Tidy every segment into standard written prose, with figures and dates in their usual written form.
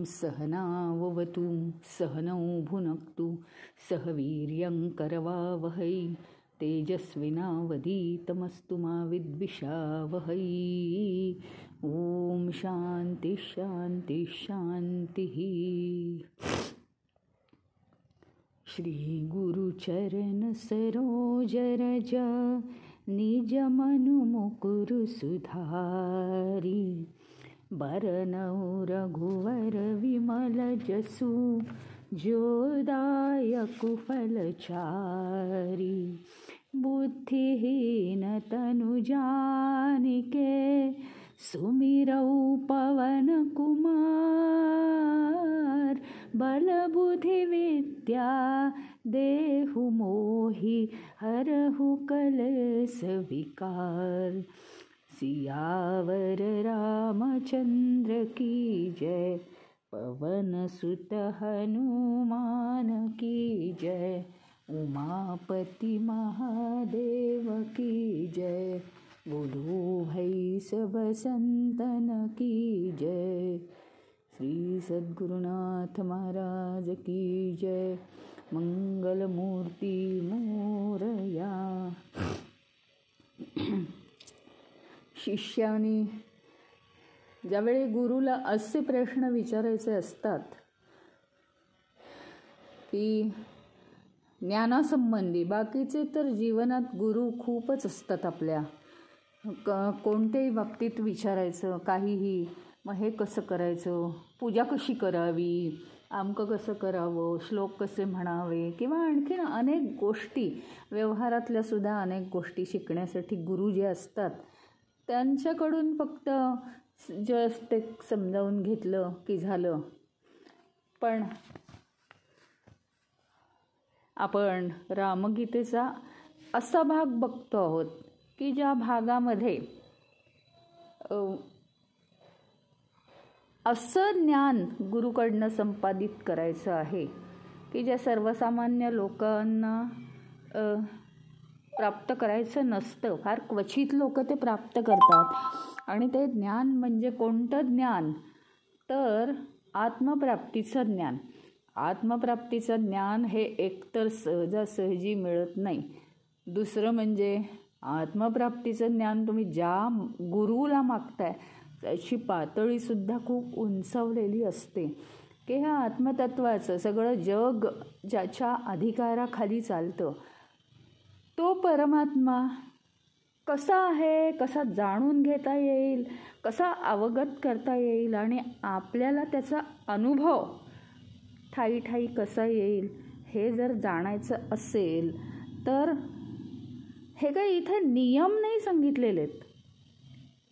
सहनाववतु सहनौ भुनक्तु सह वीर्यं करवावहै तेजस्विनावधीतमस्तु मा विद्विषावहै. ओम शांती शांती शांती. श्री गुरुचरण सरोज रज निज मनु मुकुर सुधारी. बरनउ रघुवर विमल जसु जो दायक फलचारी. बुद्धिहीन तनु जानिके सुमिरौ पवन कुमार. बल बुद्धि विद्या देहु मोहि हरहु कलेस विकार. सियावर रामचंद्र की जय पवन सुत हनुमान की जय. उमापति महादेव की जय. बोलो भाई सब संतन की जय. श्री सद्गुरुनाथ महाराज की जय. मंगलमूर्ती मोरया. शिष्याने ज्यावेळी गुरुला असे प्रश्न विचारायचे असतात की ज्ञानासंबंधी, बाकीचे तर जीवनात गुरु खूपच असतात आपल्या, कोणत्याही बाबतीत विचारायचं काहीही, मग हे कसं करायचं, पूजा कशी करावी, आमकं कसं करावं, श्लोक कसे म्हणावे, किंवा आणखीन अनेक गोष्टी, व्यवहारातल्या सुद्धा अनेक गोष्टी शिकण्यासाठी गुरु जे असतात त्यांच्याकडून फक्त जस्ट एक समजावून घेतलं की झालं. पण आपण रामगीतेचा असा भाग बघतो आहोत की ज्या भागामध्ये असं ज्ञान गुरुकडनं संपादित करायचं आहे की ज्या सर्वसामान्य लोकांना प्राप्त करायचं नसतं. फार क्वचित लोक ते प्राप्त करतात. आणि ते ज्ञान म्हणजे कोणतं ज्ञान, तर आत्मप्राप्तीचं ज्ञान. आत्मप्राप्तीचं ज्ञान हे एकतर सहजासहजी मिळत नाही. दुसरं म्हणजे आत्मप्राप्तीचं ज्ञान तुम्ही ज्या गुरुला मागताय त्याची पातळीसुद्धा खूप उंचावलेली असते की ह्या आत्मतत्वाचं सगळं जग ज्याच्या अधिकाराखाली चालतं तो परमात्मा कसा आहे, कसा जाणून घेता येईल, कसा अवगत करता येईल आणि आपल्याला त्याचा अनुभव ठाई ठाई कसा येईल हे जर जाणायचं असेल तर हे काही इथे नियम नाही सांगितलेले आहेत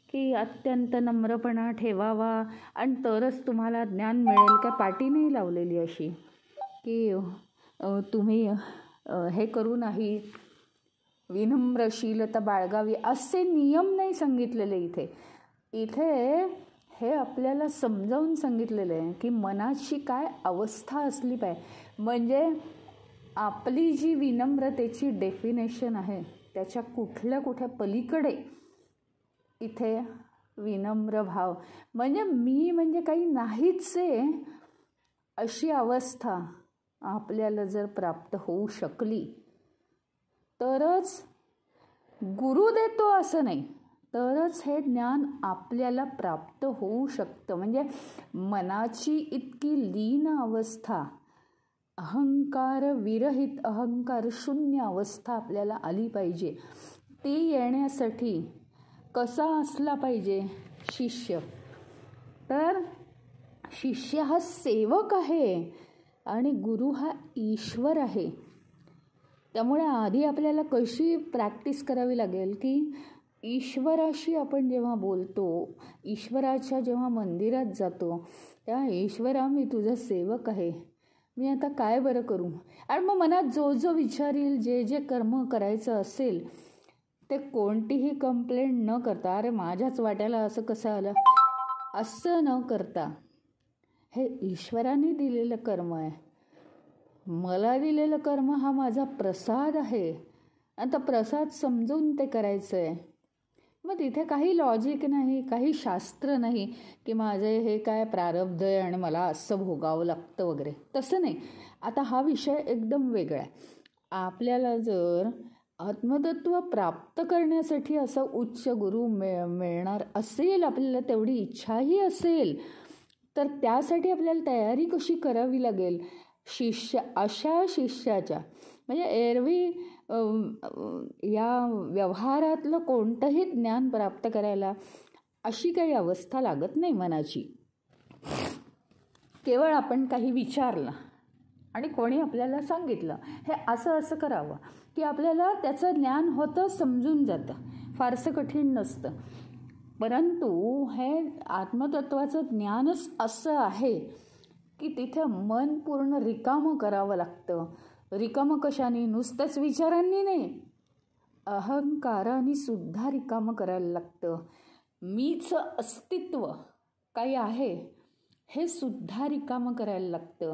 की अत्यंत नम्रपणा ठेवावा आणि तरच तुम्हाला ज्ञान मिळेल. काय पाटी नाही लावलेली अशी की तुम्ही हे करू नाही, विनम्रशीलता बाळगावी, असे नियम नाही सांगितलेले इथे. इथे हे आपल्याला समजावून सांगितलेलं आहे की मनाची काय अवस्था असली पाहिजे. म्हणजे आपली जी विनम्रतेची डेफिनेशन आहे त्याच्या कुठल्या कुठल्या पलीकडे इथे विनम्र भाव, म्हणजे मी म्हणजे काही नाहीच आहे अशी अवस्था आपल्याला जर प्राप्त होऊ शकली तरच गुरु देतो असं नाही, तरच हे ज्ञान आपल्याला प्राप्त होऊ शकतं. म्हणजे मनाची इतकी लीन अवस्था, अहंकार विरहित, अहंकार शून्य अवस्था आपल्याला आली पाहिजे. ती येण्यासाठी कसा असला पाहिजे शिष्य, तर शिष्य हा सेवक आहे आणि गुरु हा ईश्वर आहे. त्यामुळे आधी आपल्याला कशी प्रॅक्टिस करावी लागेल की ईश्वराशी आपण जेव्हा बोलतो, ईश्वराच्या जेव्हा मंदिरात जातो, त्या ईश्वरा मी तुझा सेवक आहे, मी आता काय बरं करू. आणि मग मनात जो जो विचारील, जे जे कर्म करायचं असेल ते कोणतीही कंप्लेंट न करता, अरे माझ्याच वाट्याला असं कसं आलं, असं न करता, हे ईश्वराने दिलेलं कर्म आहे, मला दिलेलं कर्म हा माझा प्रसाद आहे, आता प्रसाद समजून ते करायचं आहे. मग तिथे काही लॉजिक नाही, काही शास्त्र नाही की माझे हे काय प्रारब्ध आहे आणि मला असं भोगावं लागतं वगैरे, तसं नाही. आता हा विषय एकदम वेगळा आहे. आपल्याला जर आत्मतत्व प्राप्त करण्यासाठी असा उच्च गुरु मिळणार असेल, आपल्याला तेवढी इच्छाही असेल, तर त्यासाठी आपल्याला तयारी कशी करावी लागेल? अशा शिष्याच्या म्हणजे एरवी या व्यवहारातलं कोणतंही ज्ञान प्राप्त करायला अशी काही अवस्था लागत नाही मनाची. केवळ आपण काही विचारलं आणि कोणी आपल्याला सांगितलं हे असं असं करावं की आपल्याला त्याचं ज्ञान होतं, समजून जातं, फारसं कठीण नसतं. परंतु हे आत्मतत्वाचं ज्ञानच असं आहे की तिथे मन पूर्ण रिकामं करावं लागतं. रिकामं कशाने? नुसत्याच विचारांनी नाही, अहंकाराने सुद्धा रिकामं करायला लागतं. मीचं अस्तित्व काही आहे हे सुद्धा रिकामं करायला लागतं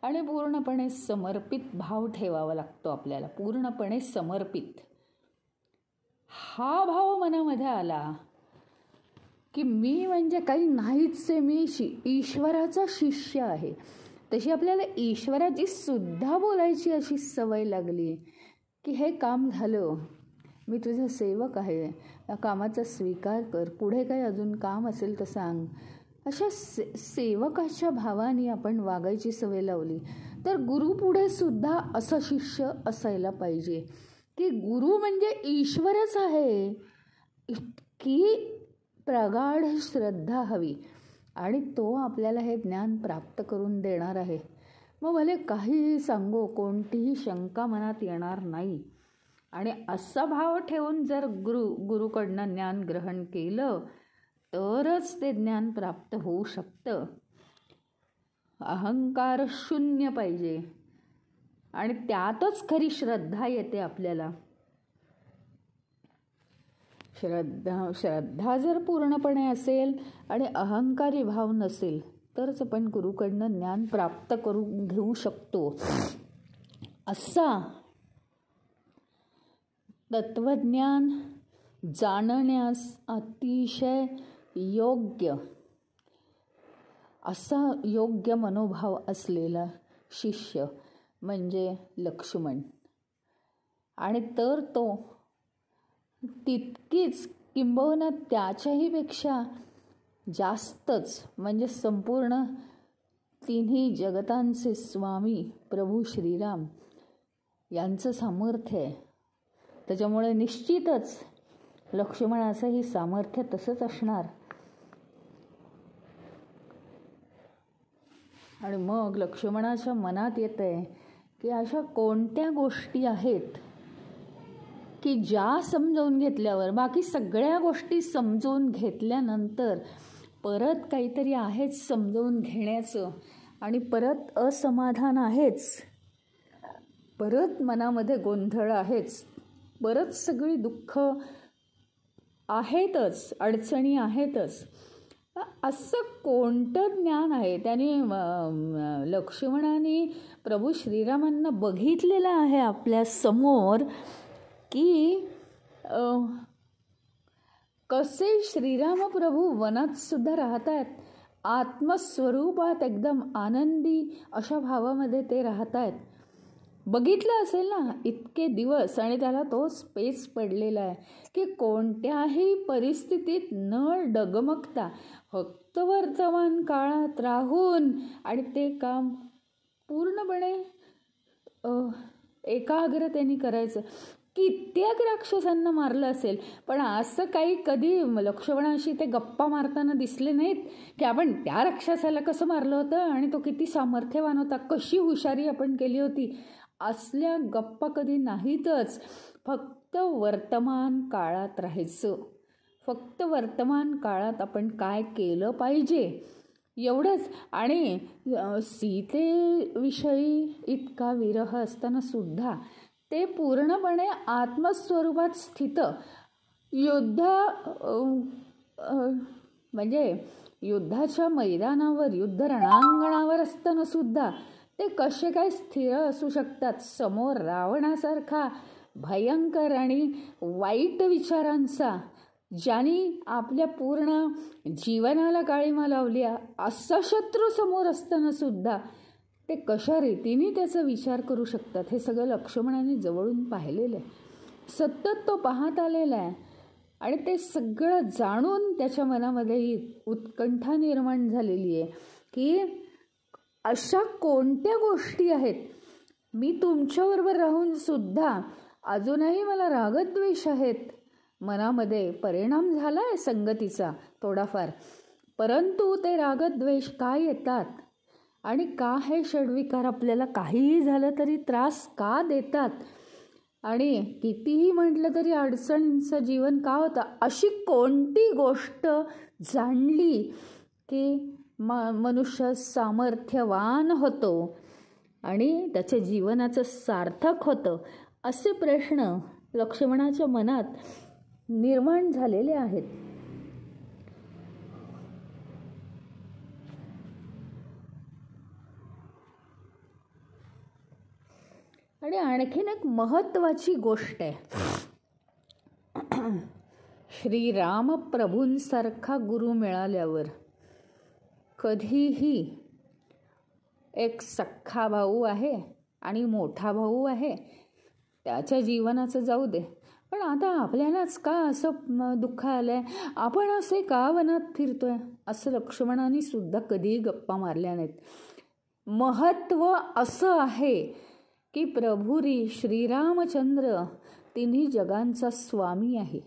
आणि पूर्णपणे समर्पित भाव ठेवावा लागतो आपल्याला, पूर्णपणे समर्पित. हा भाव मनामध्ये आला की मी म्हणजे काही नाहीच आहे, मी ईश्वराचा शिष्य आहे. तशी आपल्याला ईश्वराची सुद्धा बोलायची अशी सवय लागली की हे काम झालं, मी तुझा सेवक आहे, या कामाचा स्वीकार कर, पुढे काही अजून काम असेल तर सांग. अशा सेवकाच्या भावाने आपण वागायची सवय लावली तर गुरु पुढे सुद्धा असं शिष्य असायला पाहिजे की गुरु म्हणजे ईश्वरच आहे, इतकी प्रगाढ श्रद्धा हवी आणि तो आपल्याला हे ज्ञान प्राप्त करून देणार आहे. मग भले काहीही सांगो, कोणतीही शंका मनात येणार नाही. आणि असा भाव ठेवून जर गुरुकडनं ज्ञान ग्रहण केलं तरच ते ज्ञान प्राप्त होऊ शकतं. अहंकार शून्य पाहिजे आणि त्यातच खरी श्रद्धा येते आपल्याला. श्रद्धा जर पूर्णपणे असेल आणि अहंकारी भाव नसेल तरच आपण गुरुकडनं ज्ञान प्राप्त करून घेऊ शकतो. असा तत्वज्ञान जाणण्यास अतिशय योग्य असा योग्य मनोभाव असलेला शिष्य म्हणजे लक्ष्मण. आणि तर तो तितकीच किंबहुना त्याच्याही पेक्षा जास्तच म्हणजे संपूर्ण तिन्ही जगतांचे स्वामी प्रभू श्रीराम यांचं सामर्थ्य आहे. त्याच्यामुळे निश्चितच लक्ष्मणाचंही सामर्थ्य तसंच असणार. आणि मग लक्ष्मणाच्या मनात येतंय की अशा कोणत्या गोष्टी आहेत की ज्या समजावून घेतल्यावर, बाकी सगळ्या गोष्टी समजून घेतल्यानंतर परत काहीतरी आहेच समजावून घेण्याचं आणि परत असमाधान आहेच, परत मनामध्ये गोंधळ आहेच, परत सगळी दुःख आहेतच, अडचणी आहेतच. असं कोणतं ज्ञान आहे? त्याने लक्ष्मणाने प्रभू श्रीरामांना बघितलेलं आहे आपल्या समोर की कसे श्रीराम प्रभू वनात सुद्धा राहत आहेत, आत्मस्वरूपात एकदम आनंदी अशा भावामध्ये ते राहत आहेत. बघितलं असेल ना इतके दिवस, आणि त्याला तोच पेच पडलेला आहे की कोणत्याही परिस्थितीत न डगमगता फक्त वर्तमान काळात राहून आणि ते काम पूर्णपणे एकाग्रतेने करायचं. कित्येक राक्षसांना मारलं असेल, पण असं काही कधी लक्ष्मणाशी ते गप्पा मारताना दिसले नाहीत की आपण त्या राक्षसाला कसं मारलं होतं आणि तो किती सामर्थ्यवान होता, कशी हुशारी आपण केली होती. असल्या गप्पा कधी नाहीतच. फक्त वर्तमान काळात राहायचं, फक्त वर्तमान काळात आपण काय केलं पाहिजे एवढंच. आणि सीतेविषयी इतका विरह असताना सुद्धा ते पूर्णपणे आत्मस्वरूपात स्थित, म्हणजे युद्धाच्या मैदानावर, युद्ध रणांगणावर असताना सुद्धा ते कसे काय स्थिर असू शकतात समोर रावणासारखा भयंकर आणि वाईट विचारांचा ज्यांनी आपल्या पूर्ण जीवनाला काळीमा लावली, असा शत्रू समोर असताना सुद्धा ते कशा रीतीने त्याचा विचार करू शकतात हे सगळं लक्ष्मणाने जवळून पाहिलेलं आहे, सतत तो पाहत आलेला आहे. आणि ते सगळं जाणून त्याच्या मनामध्ये ही उत्कंठा निर्माण झालेली आहे की अशा कोणत्या गोष्टी आहेत, मी तुमच्याबरोबर राहून सुद्धा अजूनही मला रागद्वेष आहेत, मनामध्ये परिणाम झाला आहे संगतीचा थोडाफार, परंतु ते रागद्वेष का येतात आणि का हे षड्विकार आपल्याला काहीही झालं तरी त्रास का देतात आणि कितीही म्हटलं तरी अडचणींचं जीवन का होतं, अशी कोणती गोष्ट जाणली की मनुष्य सामर्थ्यवान होतो आणि त्याच्या जीवनाचं सार्थक होतं, असे प्रश्न लक्ष्मणाच्या मनात निर्माण झालेले आहेत. आणि आणखीन एक महत्त्वाची गोष्ट आहे, श्रीराम प्रभूंसारखा गुरु मिळाल्यावर कधीही एक सख्खा भाऊ आहे आणि मोठा भाऊ आहे, त्याच्या जीवनाचं जाऊ दे, पण आता आपल्यालाच का असं दुःख आलं आहे, आपण असे का वनात फिरतोय, असं लक्ष्मणाने सुद्धा कधीही गप्पा मारल्या नाहीत. महत्त्व असं आहे की प्रभू श्रीरामचंद्र तिन्ही जगांचा स्वामी आहे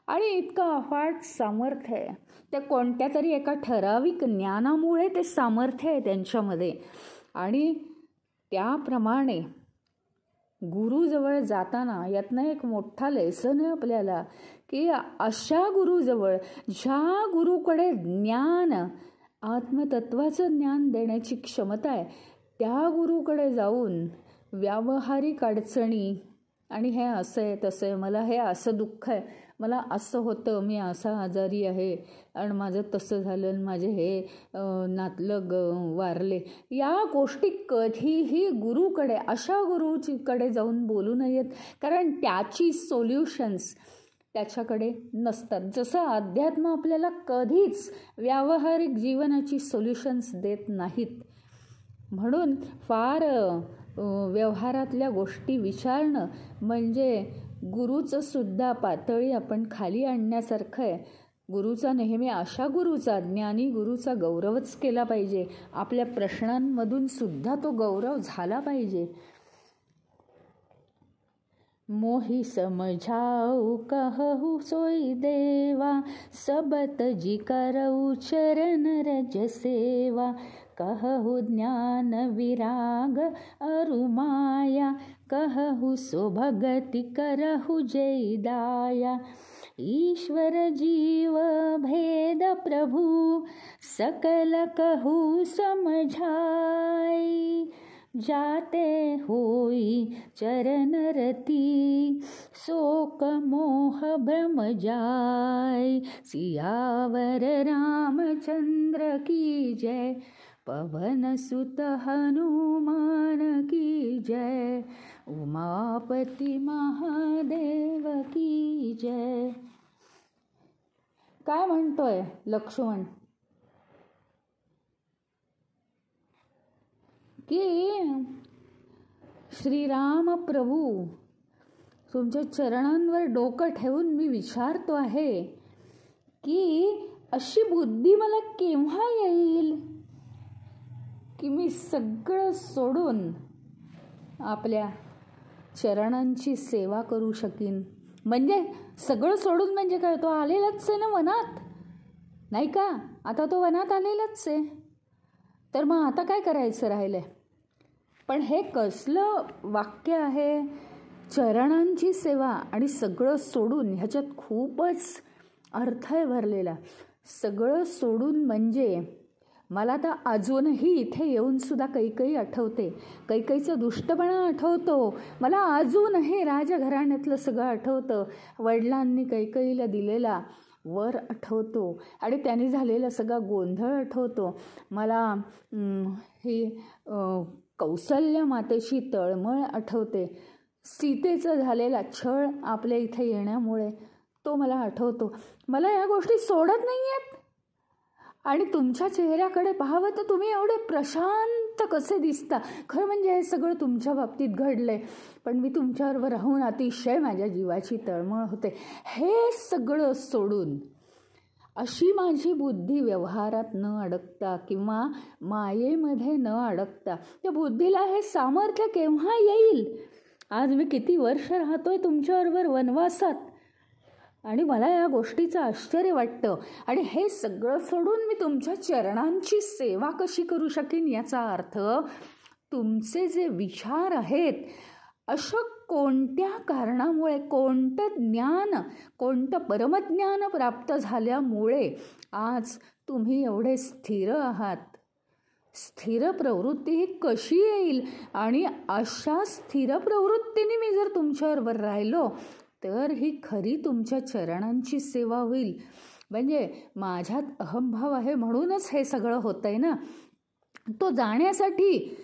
आणि इतकं अफाट सामर्थ्य आहे, त्या कोणत्या तरी एका ठराविक ज्ञानामुळे ते सामर्थ्य आहे त्यांच्यामध्ये. आणि त्याप्रमाणे गुरुजवळ जाताना यातनं एक मोठा लेसन आहे आपल्याला की अशा गुरुजवळ, ज्या गुरुकडे ज्ञान, आत्मतत्वाचं ज्ञान देण्याची क्षमता आहे, त्या गुरुकडे जाऊन व्यावहारिक अडचणी आणि हे असं आहे तसं आहे, मला हे असं दुःख आहे, मला असं होतं, मी असा आजारी आहे आणि माझं तसं झालं, माझे हे नातलग वारले, या गोष्टी कधीही गुरुकडे, अशा गुरुकडे जाऊन बोलू नयेत, कारण त्याची सोल्युशन्स त्याच्याकडे नसतात. जसं अध्यात्म आपल्याला कधीच व्यावहारिक जीवनाची सोल्युशन्स देत नाहीत. म्हणून फार व्यवहारातल्या गोष्टी विचारणं म्हणजे गुरुचं सुद्धा पातळी आपण खाली आणण्यासारखं आहे. गुरुचा नेहमी, अशा गुरुचा, ज्ञानी गुरुचा गौरवच केला पाहिजे. आपल्या प्रश्नांमधून सुद्धा तो गौरव झाला पाहिजे. मोहि समझाऊ कहु सोई देवा, सबत जी करऊ चरण रज सेवा, कहु ज्ञान विराग अरु माया, कहु सो भगति करहु जय दाया, ईश्वर जीव भेद प्रभु सकल कहु समझाई, जाते होई चरण रति शोक मोह भ्रम जाय, सियावर रामचंद्र की जय, पवन सुत हनुमान की जय, उमापति महादेव की जय. काय म्हणतोय लक्ष्मण की श्रीराम प्रभू तुमच्या चरणांवर डोकं ठेवून मी विचारतो आहे की अशी बुद्धी मला केव्हा येईल की मी सगळं सोडून आपल्या चरणांची सेवा करू शकीन. म्हणजे सगळं सोडून म्हणजे काय, तो आलेलाच आहे ना वनात, नाही का, आता तो वनात आलेलाच आहे, तर मग आता काय करायचं राहिलंय. पण हे कसलं वाक्य आहे, चरणांची सेवा आणि सगळं सोडून, ह्याच्यात खूपच अर्थ आहे भरलेला. सगळं सोडून म्हणजे मला तर अजूनही इथे येऊन सुद्धा कैकई आठवते, कैकईचं दुष्टपणा आठवतो, मला अजूनही राजघराण्यातलं सगळं आठवतं, वडिलांनी कैकईला दिलेला वर आठवतो आणि त्याने झालेला सगळा गोंधळ आठवतो. मला ही कौसल्य मातेची तळमळ आठवते, सीतेचा झालेला छळ आपल्या इथे येण्यामुळे तो मला आठवतो. मला या गोष्टी सोडत नाही आहेत. आणि तुमच्या चेहऱ्याकडे पाहावं तर तुम्ही एवढे प्रशांत कसे दिसता. खरं म्हणजे हे सगळं तुमच्या बाबतीत घडलंय, पण मी तुमच्याबरोबर राहून अतिशय माझ्या जीवाची तळमळ होते. हे सगळं सोडून अशी माझी बुद्धी व्यवहारात न अडकता किंवा मायेमध्ये न अडकता, त्या बुद्धीला हे सामर्थ्य केव्हा येईल? आज मी किती वर्ष राहतोय तुमच्याबरोबर वनवासात, आणि मला या गोष्टीचं आश्चर्य वाटतं. आणि हे सगळं सोडून मी तुमच्या चरणांची सेवा कशी करू शकेन? याचा अर्थ तुमचे जे विचार आहेत, अशा कोणत्या कारणामुळे, कोणतं ज्ञान, कोणतं परमज्ञान प्राप्त झाल्यामुळे आज तुम्ही एवढे स्थिर आहात. स्थिर प्रवृत्ती ही कशी येईल? आणि अशा स्थिर प्रवृत्तीने मी जर तुमच्याबरोबर राहिलो तर ही खरी तुमच्या चरणांची सेवा होईल. म्हणजे माझ्यात अहंभाव आहे म्हणूनच हे सगळं होतंय ना. तो जाण्यासाठी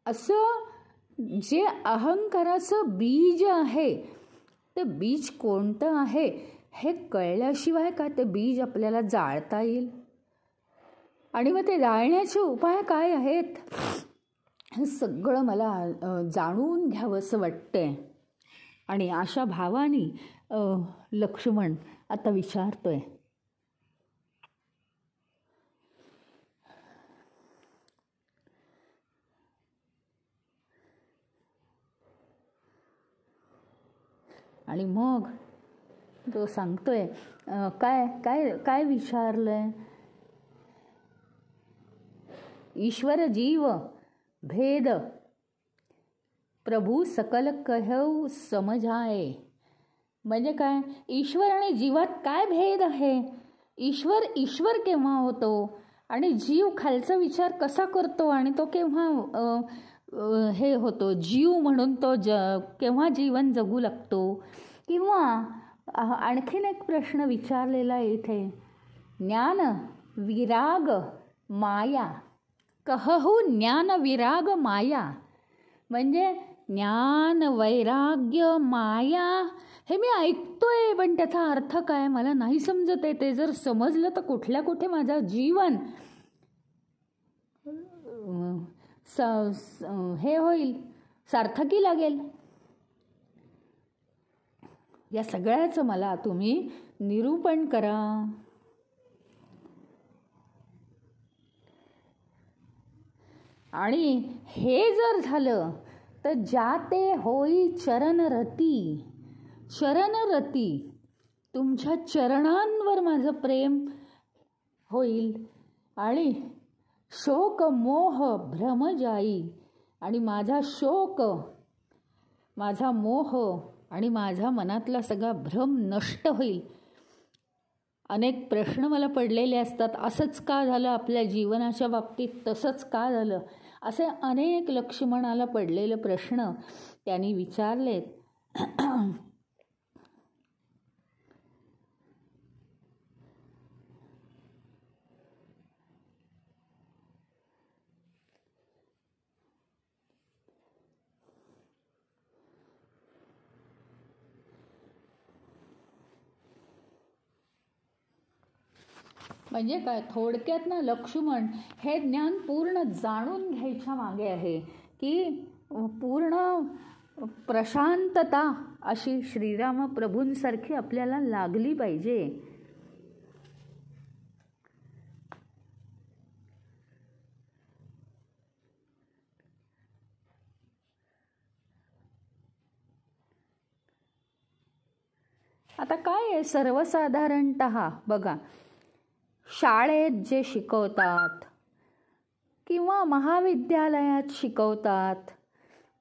असं जे अहंकाराचं बीज आहे, ते बीज कोणतं आहे हे कळल्याशिवाय का ते बीज आपल्याला जाळता येईल? आणि मग ते जाळण्याचे उपाय काय आहेत हे सगळं मला जाणून घ्यावंसं वाटतंय. आणि अशा भावाने लक्ष्मण आता विचारतोय, आणि मग तो सांगतोय, काय काय काय विचारलंय? ईश्वर जीव भेद प्रभू सकल कहऊ समजाए. म्हणजे काय? ईश्वर आणि जीवात काय भेद आहे? ईश्वर ईश्वर केव्हा होतो आणि जीव खालचा विचार कसा करतो आणि तो केव्हा हे होतो जीव म्हणून तो केव्हा जीवन जगू लागतो? किंवा आणखीन एक प्रश्न विचारलेला इथे, ज्ञान विराग माया कहू ज्ञान विराग माया. म्हणजे ज्ञान वैराग्य माया हे मी ऐकतोय, पण त्याचा अर्थ काय मला नाही समजत आहे. ते जर समजलं तर कुठल्या कुठे माझं जीवन हे होईल, सार्थकी लागेल. या सगळ्याचं मला तुम्ही निरूपण करा. आणि हे जर झालं तर जाते होई चरणरती. चरणरती, तुमच्या चरणांवर माझं प्रेम होईल. आणि शोक मोह भ्रम जाई, आणि माझा शोक, माझा मोह आणि माझ्या मनातला सगळा भ्रम नष्ट होईल. अनेक प्रश्न मला पडलेले असतात, असंच का झालं आपल्या जीवनाच्या बाबतीत, तसंच का झालं, असे अनेक लक्ष्मणाला पडलेले प्रश्न त्यांनी विचारलेत. म्हणजे काय? थोडक्यात ना, लक्ष्मण हे ज्ञान पूर्ण जाणून घ्यायच्या मागे आहे की पूर्ण प्रशांतता अशी श्रीराम प्रभूंसारखी आपल्याला लागली पाहिजे. आता काय आहे, सर्वसाधारणतः बघा, शाळेत जे शिकवतात किंवा महाविद्यालयात शिकवतात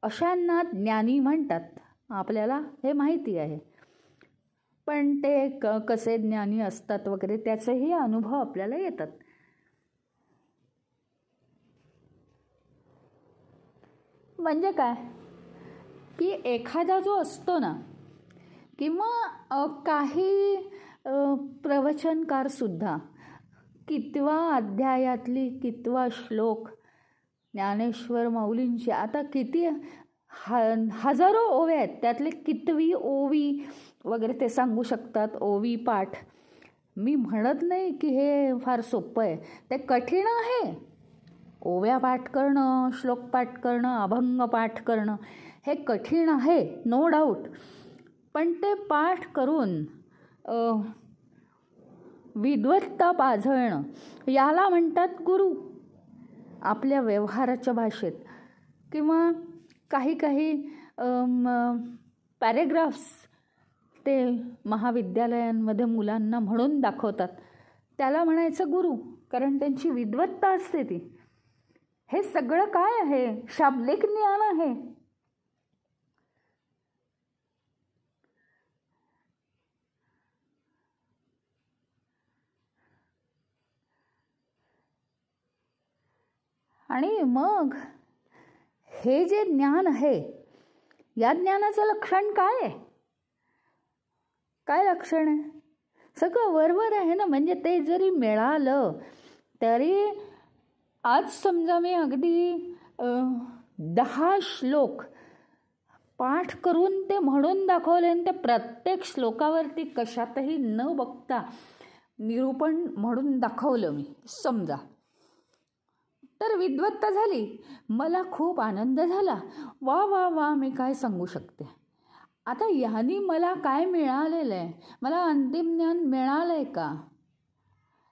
अशांना ज्ञानी म्हणतात, आपल्याला हे माहिती आहे. पण ते कसे ज्ञानी असतात वगैरे त्याचेही अनुभव आपल्याला येतात. म्हणजे काय की एखादा जो असतो ना, किंवा काही प्रवचनकारसुद्धा कितवा अध्यायातली कितवा श्लोक ज्ञानेश्वर माऊलींची, आता किती हजारो ओव्या आहेत, त्यातली कितवी ओवी वगैरे ते सांगू शकतात, ओवी पाठ. मी म्हणत नाही की हे फार सोपं आहे, ते कठीण आहे. ओव्या पाठ करणं, श्लोक पाठ करणं, अभंग पाठ करणं हे कठीण आहे, नो डाऊट. पण ते पाठ करून विद्वत्ता पाझळणं याला म्हणतात गुरु. आपल्या व्यवहाराच्या भाषेत किंवा काही पॅरेग्राफ्स ते महाविद्यालयांमध्ये मुलांना म्हणून दाखवतात, त्याला म्हणायचं गुरु, कारण त्यांची विद्वत्ता असते ती. हे सगळं काय आहे? शाब्दिक ज्ञान आहे. आणि मग हे जे ज्ञान आहे, या ज्ञानाचं लक्षण काय आहे? काय लक्षण आहे? सगळं वरवर आहे ना. म्हणजे ते जरी मिळालं तरी आज समजा मी अगदी 10 श्लोक पाठ करून ते म्हणून दाखवले आणि ते प्रत्येक श्लोकावरती कशातही न बघता निरूपण म्हणून दाखवलं मी समजा, तर विद्वत्ता झाली. मला खूप आनंद झाला. वा वा वा, मी काय सांगू शकते. आता ह्यानी मला काय मिळालेलं आहे? मला अंतिम ज्ञान मिळालं आहे का?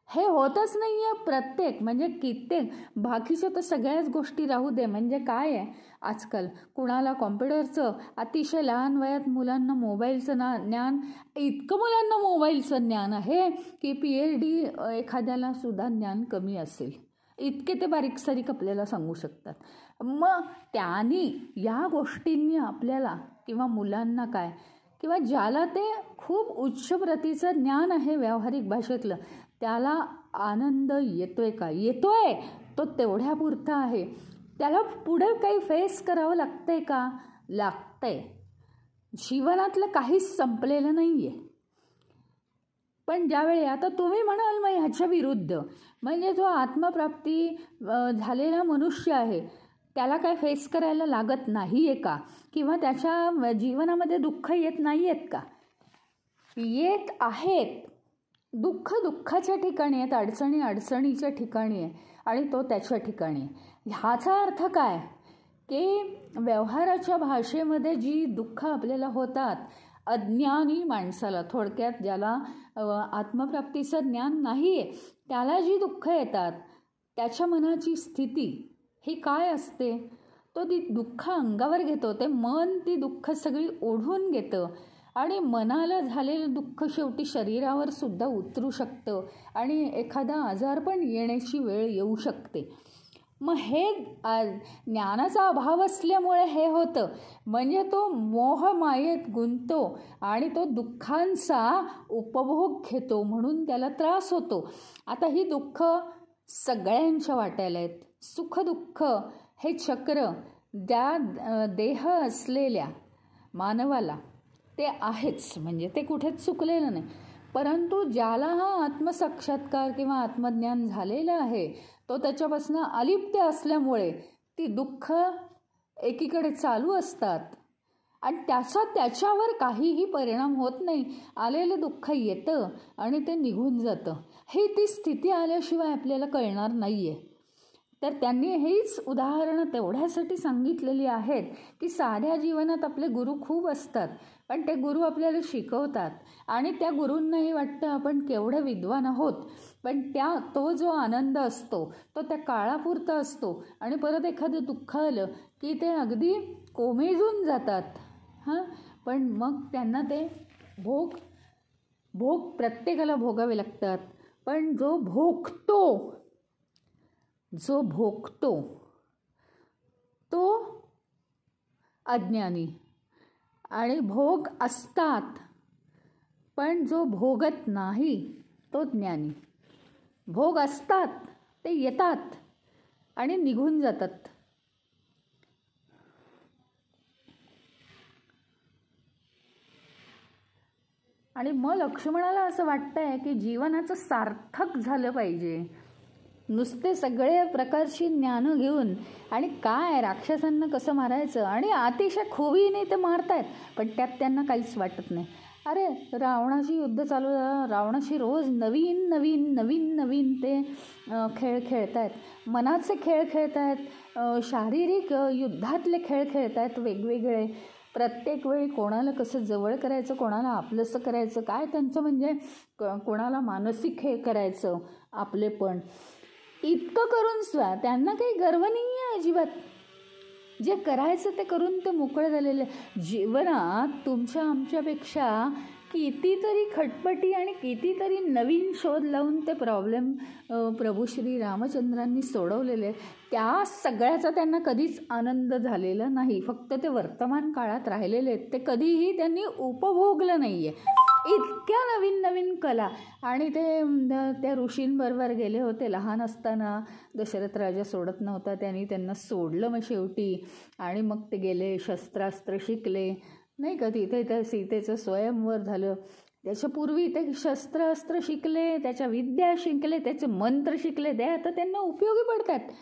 हे होतच नाही आहे प्रत्येक, म्हणजे कित्येक. बाकीच्या तर सगळ्याच गोष्टी राहू दे. म्हणजे काय आहे आजकाल, कुणाला कॉम्प्युटरचं, अतिशय लहान वयात मुलांना मोबाईलचं ज्ञान, इतकं मुलांना मोबाईलचं ज्ञान आहे की PhD एखाद्याला सुद्धा ज्ञान कमी असेल, इतके ते बारीक सारीक आपल्याला सांगू शकतात. मग त्यांनी या गोष्टींनी आपल्याला किंवा मुलांना काय, किंवा ज्याला ते खूप उच्च प्रतीचं ज्ञान आहे व्यावहारिक भाषेतलं, त्याला आनंद येतोय का? येतोय. तो तेवढ्यापुरता आहे. त्याला पुढे काही फेस करावं लागतंय का? लागतंय. जीवनातलं काहीच संपलेलं नाही आहे. पण ज्यावेळी आता तुम्ही म्हणाल मग ह्याच्या विरुद्ध, म्हणजे जो आत्मप्राप्ती झालेला मनुष्य आहे त्याला काय फेस करायला लागत नाही आहे का? किंवा त्याच्या जीवनामध्ये दुःख येत नाही आहेत का? येत आहेत. दुःख दुःखाच्या ठिकाणी आहेत, अडचणी अडचणीच्या ठिकाणी आहे, आणि तो त्याच्या ठिकाणी आहे. ह्याचा अर्थ काय की व्यवहाराच्या भाषेमध्ये जी दुःख आपल्याला होतात, अज्ञानी माणसाला, थोडक्यात ज्याला आत्मप्राप्तीचं ज्ञान नाही आहे त्याला जी दुःख येतात, त्याच्या मनाची स्थिती ही काय असते? तो ती दुःख अंगावर घेतो. ते मन ती दुःख सगळी ओढून घेतं आणि मनाला झालेलं दुःख शेवटी शरीरावर सुद्धा उतरू शकतं आणि एखादा आजार पण येण्याची वेळ येऊ शकते. मग हे ज्ञानाचा अभाव असल्यामुळे हे होतं. म्हणजे तो मोहमायेत गुंततो आणि तो दुःखांचा उपभोग घेतो, म्हणून त्याला त्रास होतो. आता ही दुःख सगळ्यांच्या वाट्याला आहेत. सुख दुःख हे चक्र ज्या देह असलेल्या मानवाला ते आहेच, म्हणजे ते कुठेच चुकलेलं नाही. परंतु ज्याला हा आत्मसाक्षात्कार किंवा आत्मज्ञान झालेलं आहे, तो त्याच्यापासून अलिप्त असल्यामुळे ती दुःख एकीकडे चालू असतात आणि त्याच्यावर काहीही परिणाम होत नाही. आलेलं दुःख येतं आणि ते निघून जातं. ही ती स्थिती आल्याशिवाय आपल्याला कळणार नाही आहे. तर त्यांनी हीच उदाहरणं तेवढ्यासाठी सांगितलेली आहेत की साध्या जीवनात आपले गुरु खूप असतात, पण ते गुरु आपल्याला शिकवतात आणि त्या गुरूंनाही वाटतं आपण केवढे विद्वान आहोत, पण तो जो आनंद असतो तो त्या काळापुरता असतो आणि परत एखादं दुःख आलं की ते अगदी कोमेजून जातात. पण मग त्यांना ते भोग प्रत्येकाला भोगावे लागतात. पण जो भोगतो तो अज्ञानी, आणि भोग असतात पण जो भोगत नाही तो ज्ञानी. भोग असतात, ते येतात आणि निघून जातात. आणि मग लक्ष्मणाला असं वाटतंय की जीवनाचं सार्थक झालं पाहिजे. नुसते सगळे प्रकारची ज्ञानं घेऊन आणि काय राक्षसांना कसं मारायचं, आणि अतिशय खोवीने ते मारतायत, पण त्यात त्यांना काहीच वाटत नाही. अरे रावणाशी युद्ध चालू झालं, रावणाशी रोज नवीन नवीन नवीन नवीन ते खेळ खेळत आहेत, मनाचे खेळ खेळत आहेत, शारीरिक युद्धातले खेळ खेळत आहेत वेगवेगळे. प्रत्येक वेळी कोणाला कसं जवळ करायचं, कोणाला आपलंसं करायचं, काय त्यांचं म्हणजे कोणाला मानसिक हे करायचं आपले. पण इतकं करून सुद्धा त्यांना काही गर्व नाही आहे अजिबात. जे करायचं ते करून ते मोकळे झालेले. जीवनात तुमच्या आमच्यापेक्षा कितीतरी खटपटी आणि कितीतरी नवीन शोध लावून ते प्रॉब्लेम प्रभू श्री रामचंद्रांनी सोडवलेले. त्या सगळ्याचा त्यांना कधीच आनंद झालेला नाही. फक्त ते वर्तमान काळात राहिलेले आहेत, ते कधीही त्यांनी उपभोगलं नाही आहे. इतक्या नवीन नवीन कला. आणि ते त्या ऋषींबरोबर गेले होते लहान असताना. दशरथ राजा सोडत नव्हता, त्यांनी त्यांना सोडलं मग शेवटी. आणि मग ते गेले, शस्त्रास्त्र शिकले नाही का. तिथे त्या सीतेचं स्वयंवर झालं. त्याच्यापूर्वी ते शस्त्रास्त्र शिकले, त्याच्या विद्या शिकले, त्याचे मंत्र शिकले, ते आता त्यांना उपयोगी पडतात.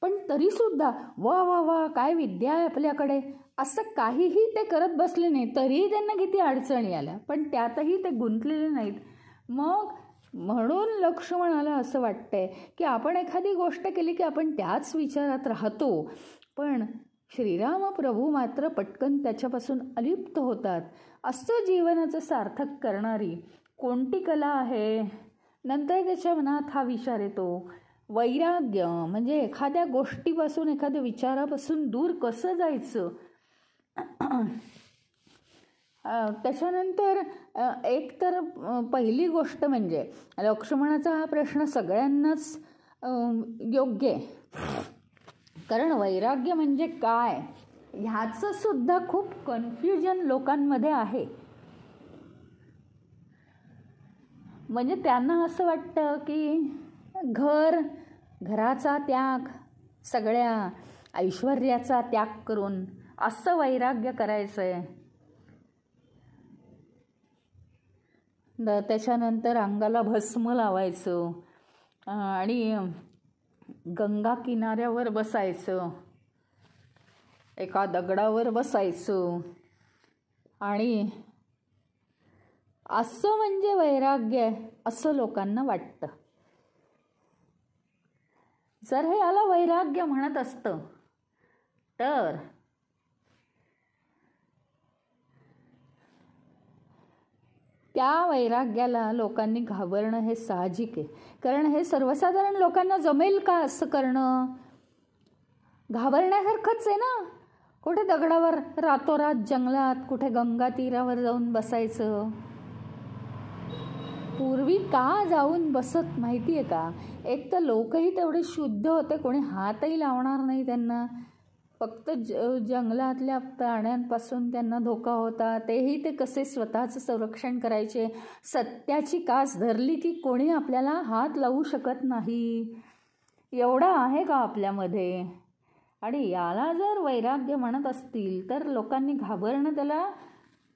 पण तरीसुद्धा वा वा वा काय विद्या आहे आपल्याकडे, असं काहीही ते करत बसले नाही. तरीही त्यांना किती अडचणी आल्या, पण त्यातही ते गुंतलेले नाहीत. मग म्हणून लक्ष्मणाला असं वाटतंय की आपण एखादी गोष्ट केली की आपण त्याच विचारात राहतो, पण श्रीराम प्रभू मात्र पटकन त्याच्यापासून अलिप्त होतात. असं जीवनाचं सार्थक करणारी कोणती कला आहे. नंतर त्याच्या मनात हा विचार येतो, वैराग्य म्हणजे एखाद्या गोष्टीपासून, एखाद्या विचारापासून दूर कसं जायचं. त्याच्यानंतर एक तर पहिली गोष्ट म्हणजे लक्ष्मणाचा हा प्रश्न सगळ्यांनाच योग्य आहे. कारण वैराग्य म्हणजे काय ह्याचं सुद्धा खूप कन्फ्युजन लोकांमध्ये आहे. म्हणजे त्यांना असं वाटतं की घराचा त्याग, सगळ्या ऐश्वर्याचा त्याग करून असं वैराग्य करायचं आहे. त्याच्यानंतर अंगाला भस्म लावायचं आणि गंगा किनाऱ्यावर बसायचं, एका दगडावर बसायचं आणि असं म्हणजे वैराग्य असं लोकांना वाटतं. जर हे याला वैराग्य म्हणत असतं तर त्या वैराग्याला लोकांनी घाबरणं हे साहजिक आहे. कारण हे सर्वसाधारण लोकांना जमेल का असं करणं, घाबरण्यासारखंच आहे ना. कुठे दगडावर रातोरात जंगलात, कुठे गंगा तीरावर जाऊन बसायचं. पूर्वी का जाऊन बसत माहिती आहे का, एक तर लोकही तेवढे शुद्ध होते, कोणी हातही लावणार नाही त्यांना. फक्त जंगलातल्या प्राण्यांपासून त्यांना धोका होता, तेही ते कसे स्वतःचं संरक्षण करायचे. सत्याची कास धरली की कोणी आपल्याला हात लावू शकत नाही. एवढा आहे का आपल्यामध्ये. आणि याला जर वैराग्य म्हणत असतील तर लोकांनी घाबरणं त्याला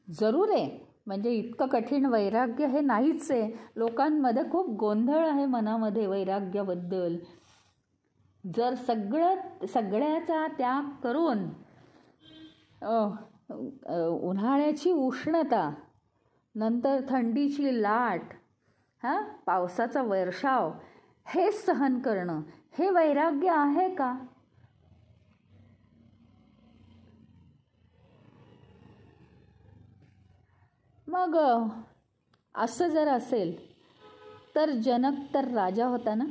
जरूर आहे. म्हणजे इतकं कठीण वैराग्य हे नाहीच आहे. लोकांमध्ये खूप गोंधळ आहे मनामध्ये वैराग्याबद्दल. जर सगळ्याचा त्याग करून उन्हाळ्याची उष्णता, नंतर थंडीची लाट, पावसाचा वर्षाव हे सहन करणं, हे वैराग्य आहे का. मग असं जर असेल तर जनक तर राजा होता ना.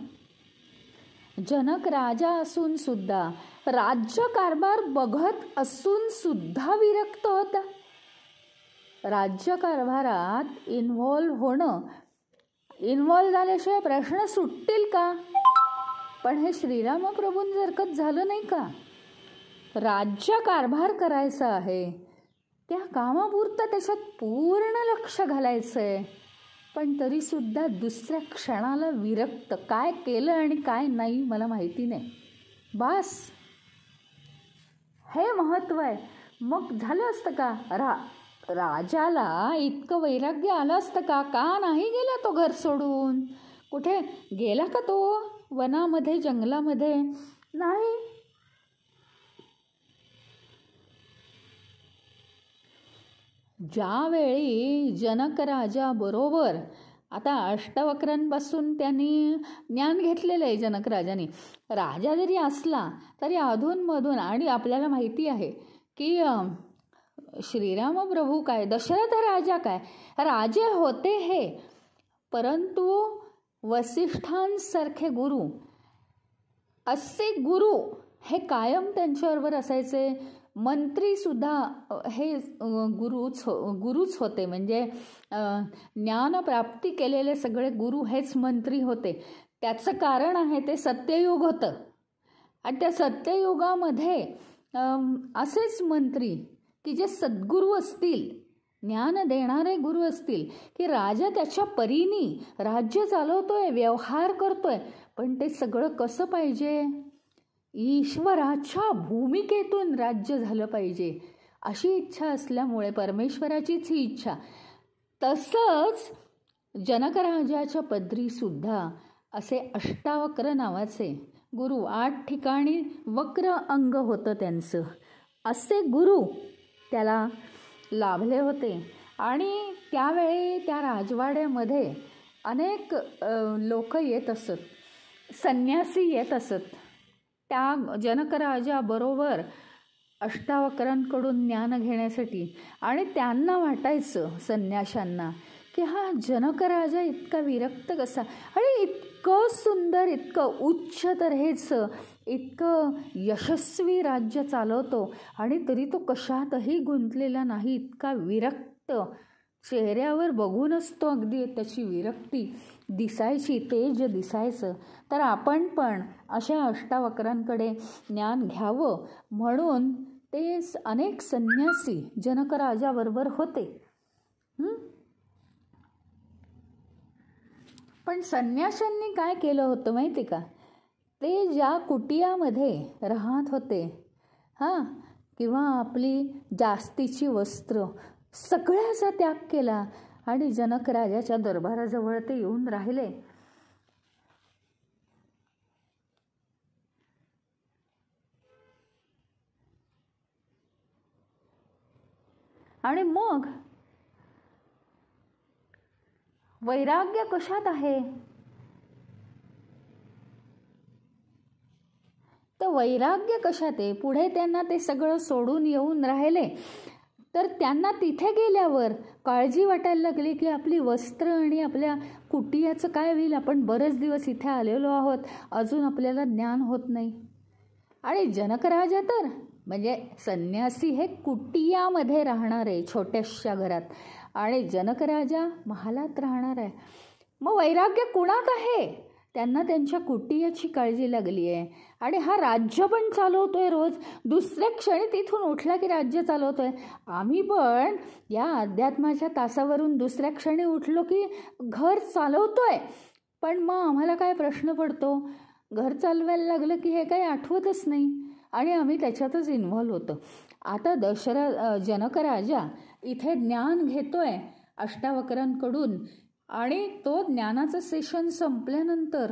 जनक राजा असून सुद्धा, राज्यकारभार बघत असून सुद्धा विरक्त होता. राज्यकारभारात इन्व्हॉल्व झाल्याशिवाय प्रश्न सुटतील का. पण हे श्रीरामप्रभूंन जरकत झालं नाही का. राज्यकारभार करायचा आहे, त्या कामापुरतं त्याच्यात पूर्ण लक्ष घालायचं आहे. पण तरीसुद्धा दुसऱ्या क्षणाला विरक्त. काय केलं आणि काय नाही मला माहिती नाही, बास हे महत्त्व आहे. मग झालं असतं का, राजाला इतकं वैराग्य आलं असतं का. का नाही गेला तो घर सोडून. कुठे गेला का तो वनामध्ये, जंगलामध्ये. नाही. ज्यावेळी जनक राजाबरोबर, आता अष्टवक्रांपासून त्यांनी ज्ञान घेतलेलं आहे जनक राजाने. राजा जरी असला तरी अधूनमधून, आणि आपल्याला माहिती आहे की श्रीराम प्रभू काय, दशरथ राजा काय, राजे होते हे, परंतु वसिष्ठांसारखे गुरु, असे गुरु हे कायम त्यांच्याबरोबर असायचे. मंत्रीसुद्धा हे गुरुच होते. म्हणजे ज्ञानप्राप्ती केलेले सगळे गुरु हेच मंत्री होते. त्याचं कारण आहे ते सत्ययुग होतं, आणि त्या सत्ययुगामध्ये असेच मंत्री की जे सद्गुरू असतील, ज्ञान देणारे गुरु असतील, की राजा त्याच्या परीने राज्य चालवतोय, व्यवहार करतोय, पण ते सगळं कसं पाहिजे, ईश्वराच्या भूमिकेतून राज्य झालं पाहिजे, अशी इच्छा असल्यामुळे, परमेश्वराचीच ही इच्छा. तसंच जनकराजाच्या पदरीसुद्धा असे अष्टावक्र नावाचे गुरु, 8 ठिकाणी वक्र अंग होतं त्यांचं, असे गुरु त्याला लाभले होते. आणि त्यावेळी त्या राजवाड्यामध्ये अनेक लोक येत असत, संन्यासी येत असत त्या जनकराजाबरोबर अष्टावक्रांकडून ज्ञान घेण्यासाठी. आणि त्यांना वाटायचं, संन्याशांना, की हा जनकराजा इतका विरक्त कसा, आणि इतकं सुंदर, इतकं उच्च तऱ्हेचं, इतकं यशस्वी राज्य चालवतो, आणि तरी तो कशातही गुंतलेला नाही, इतका विरक्त, चेहऱ्यावर बघूनच तो अगदी त्याची विरक्ती दिसायची, तेज दिसायचं. तर आपण पण अशा अष्टावक्रांकडे ज्ञान घ्यावं म्हणून ते अनेक संन्यासी जनकराजाबरोबर होते. पण संन्याशांनी काय केलं होतं माहिती का, ते ज्या कुटियामध्ये राहत होते, किंवा आपली जास्तीची वस्त्र, सगळ्याचा त्याग केला आणि जनक राजाच्या दरबाराजवळ ते येऊन राहिले. आणि मग वैराग्य कशात आहे, तर वैराग्य कशात आहे, पुढे त्यांना ते सगळं सोडून येऊन राहिले. तर त्यांना तिथे गेल्यावर काळजी वाटायला लागली की आपली वस्त्र आणि आपल्या कुटियाचं काय होईल, आपण बरेच दिवस इथे आलेलो आहोत, अजून आपल्याला ज्ञान होत नाही. आणि जनकराजा तर म्हणजे संन्यासी हे कुटियामध्ये राहणार आहे, छोट्याशा घरात, आणि जनकराजा महालात राहणार आहे. मग वैराग्य कुणात आहे, त्यांना त्यांच्या कुटियाची काळजी लागली आहे. आणि हा राज्य पण चालवतोय, रोज दुसऱ्या क्षणी तिथून उठला की राज्य चालवतोय. आम्ही पण या अध्यात्माच्या तासावरून दुसऱ्या क्षणी उठलो की घर चालवतोय, पण मग आम्हाला काय प्रश्न पडतो, घर चालवायला लागलं की हे काही आठवतच नाही, आणि आम्ही त्याच्यातच इन्व्हॉल्व होतो. आता जनकराजा इथे ज्ञान घेतोय अष्टावक्रांकडून, आणि तो ज्ञानाचं सेशन संपल्यानंतर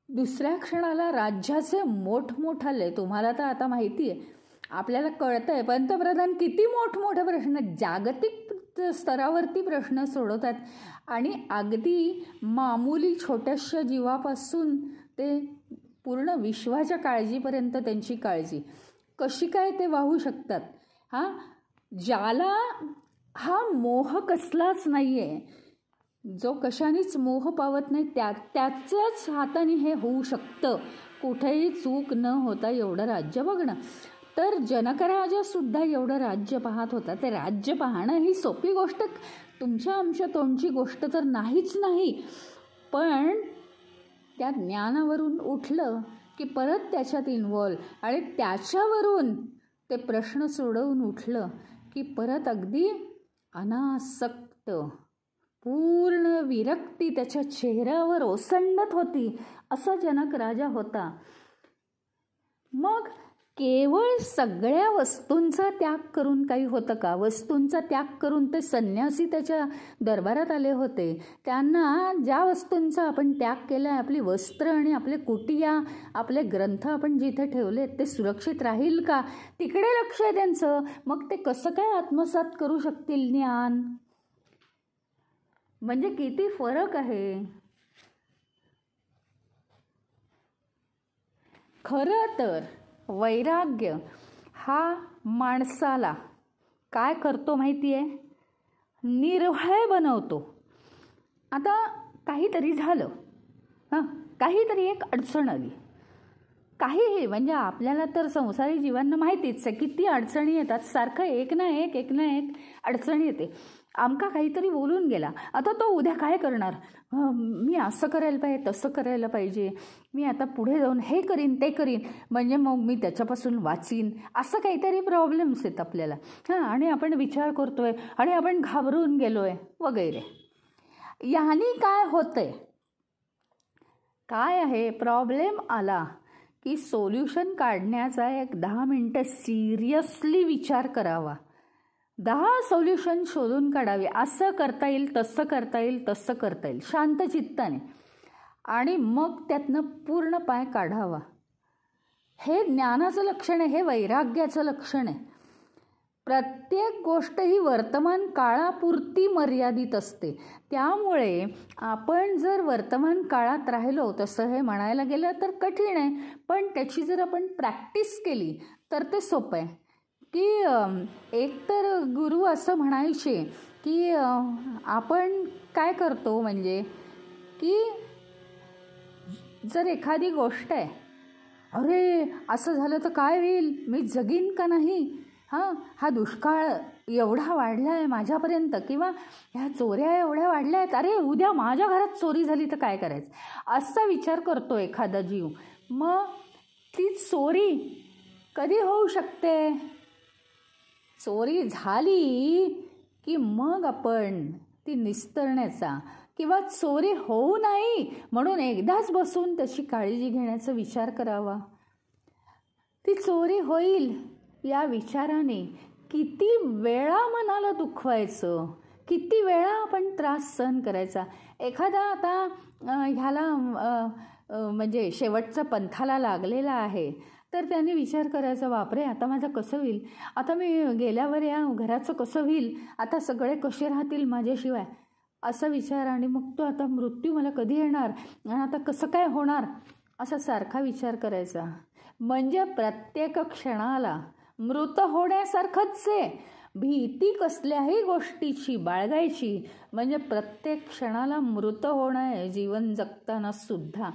दुसऱ्या क्षणाला राज्याचे मोठमोठाले, तुम्हाला तर आता माहिती आहे, आपल्याला कळतंय पंतप्रधान किती मोठमोठे प्रश्न, जागतिक स्तरावरती प्रश्न सोडवतात, आणि अगदी मामूली छोट्याशा जीवापासून ते पूर्ण विश्वाच्या काळजीपर्यंत त्यांची काळजी कशी काय ते वाहू शकतात. ज्याला हा मोह कसलाच नाही आहे, जो कशानेच मोह पावत नाही, त्याचंच हाताने हे होऊ शकतं, कुठेही चूक न होता एवढं राज्य बघणं. तर जनकराजासुद्धा एवढं राज्य पाहत होता. ते राज्य पाहणं ही सोपी गोष्ट, तुमच्या आमच्या तोंडची गोष्ट तर नाहीच नाही, पण त्या ज्ञानावरून उठलं की परत त्याच्यात इन्व्हॉल्व, आणि त्याच्यावरून ते प्रश्न सोडवून उठलं की परत अगदी अनासक्त, पूर्ण विरक्ती त्याच्या चेहऱ्यावर ओसंडत होती. असा जनक राजा होता. मग केवळ सगळ्या वस्तूंचा त्याग करून काही होतं का? वस्तूंचा त्याग करून ते संन्यासी त्याच्या दरबारात आले होते. त्यांना ज्या वस्तूंचा आपण त्याग केला आहे, आपली वस्त्र आणि आपले कुटिया, आपले ग्रंथ आपण जिथे ठेवले ते सुरक्षित राहील का, तिकडे लक्ष आहे त्यांचं. मग ते कसं काय आत्मसात करू शकतील ज्ञान? म्हणजे किती फरक आहे. खरं तर वैराग्य हा माणसाला काय करतो माहिती आहे? निर्भय बनवतो. आता काहीतरी झालं, काहीतरी एक अडचण आली, काहीही, म्हणजे आपल्याला तर संसारी जीवांना माहितीच आहे किती अडचणी येतात. सारखं एक ना एक अडचण येते. आमका काहीतरी बोलून गेला, आता तो उद्या काय करणार? मी असं करायला पाहिजे, तसं करायला पाहिजे, मी आता पुढे जाऊन हे करीन ते करीन, म्हणजे मग मी त्याच्यापासून वाचीन, असं काहीतरी प्रॉब्लेम्स आहेत आपल्याला. आणि आपण विचार करतोय आणि आपण घाबरून गेलोय वगैरे. याने काय होतंय? काय आहे प्रॉब्लेम आला की सोल्युशन काढण्याचा एक 10 मिनटं सिरियसली विचार करावा. 10 सोल्युशन शोधून काढावे. असं करता येईल, तसं करता येईल, तसं करता येईल, शांत चित्ताने, आणि मग त्यातनं पूर्ण पाय काढावा. हे ज्ञानाचं लक्षण आहे, हे वैराग्याचं लक्षण आहे. प्रत्येक गोष्ट ही वर्तमान काळापुरती मर्यादित असते. त्यामुळे आपण जर वर्तमान काळात राहिलो, तसं हे म्हणायला गेलं तर कठीण आहे, पण त्याची जर आपण प्रॅक्टिस केली तर ते सोपं आहे. की एकतर गुरु असं म्हणायचे की आपण काय करतो, म्हणजे की जर एखादी गोष्ट आहे, अरे असं झालं तर काय होईल, मी जगीन का नाही, हा दुष्काळ एवढा वाढला आहे माझ्यापर्यंत, किंवा ह्या चोऱ्या एवढ्या वाढल्या आहेत, अरे उद्या माझ्या घरात चोरी झाली तर काय करायचं, असा विचार करतो एखादा जीव. मग ती चोरी कधी होऊ शकते? चोरी झाली की मग आपण ती निस्तरण्याचा, किंवा चोरी होऊ नाही म्हणून एकदाच बसून त्याची काळजी घेण्याचा विचार करावा. ती चोरी होईल या विचाराने किती वेळा मनाला दुखवायचं, किती वेळा आपण त्रास सहन करायचा. एखादा आता ह्याला म्हणजे शेवटचा पंथाला लागलेला आहे, तर त्यांनी विचार करायचा, बापरे आता माझं कसं होईल, आता मी गेल्यावर या घराचं कसं होईल, आता सगळे कसे राहतील माझ्याशिवाय, असा विचार. आणि मग तो आता मृत्यू मला कधी येणार आणि आता कसं काय होणार, असा सारखा विचार करायचा. म्हणजे प्रत्येक क्षणाला मृत होण्यासारखंच आहे. भीती कसल्याही गोष्टीची बाळगायची म्हणजे प्रत्येक क्षणाला मृत होणं आहे, जीवन जगताना सुद्धा.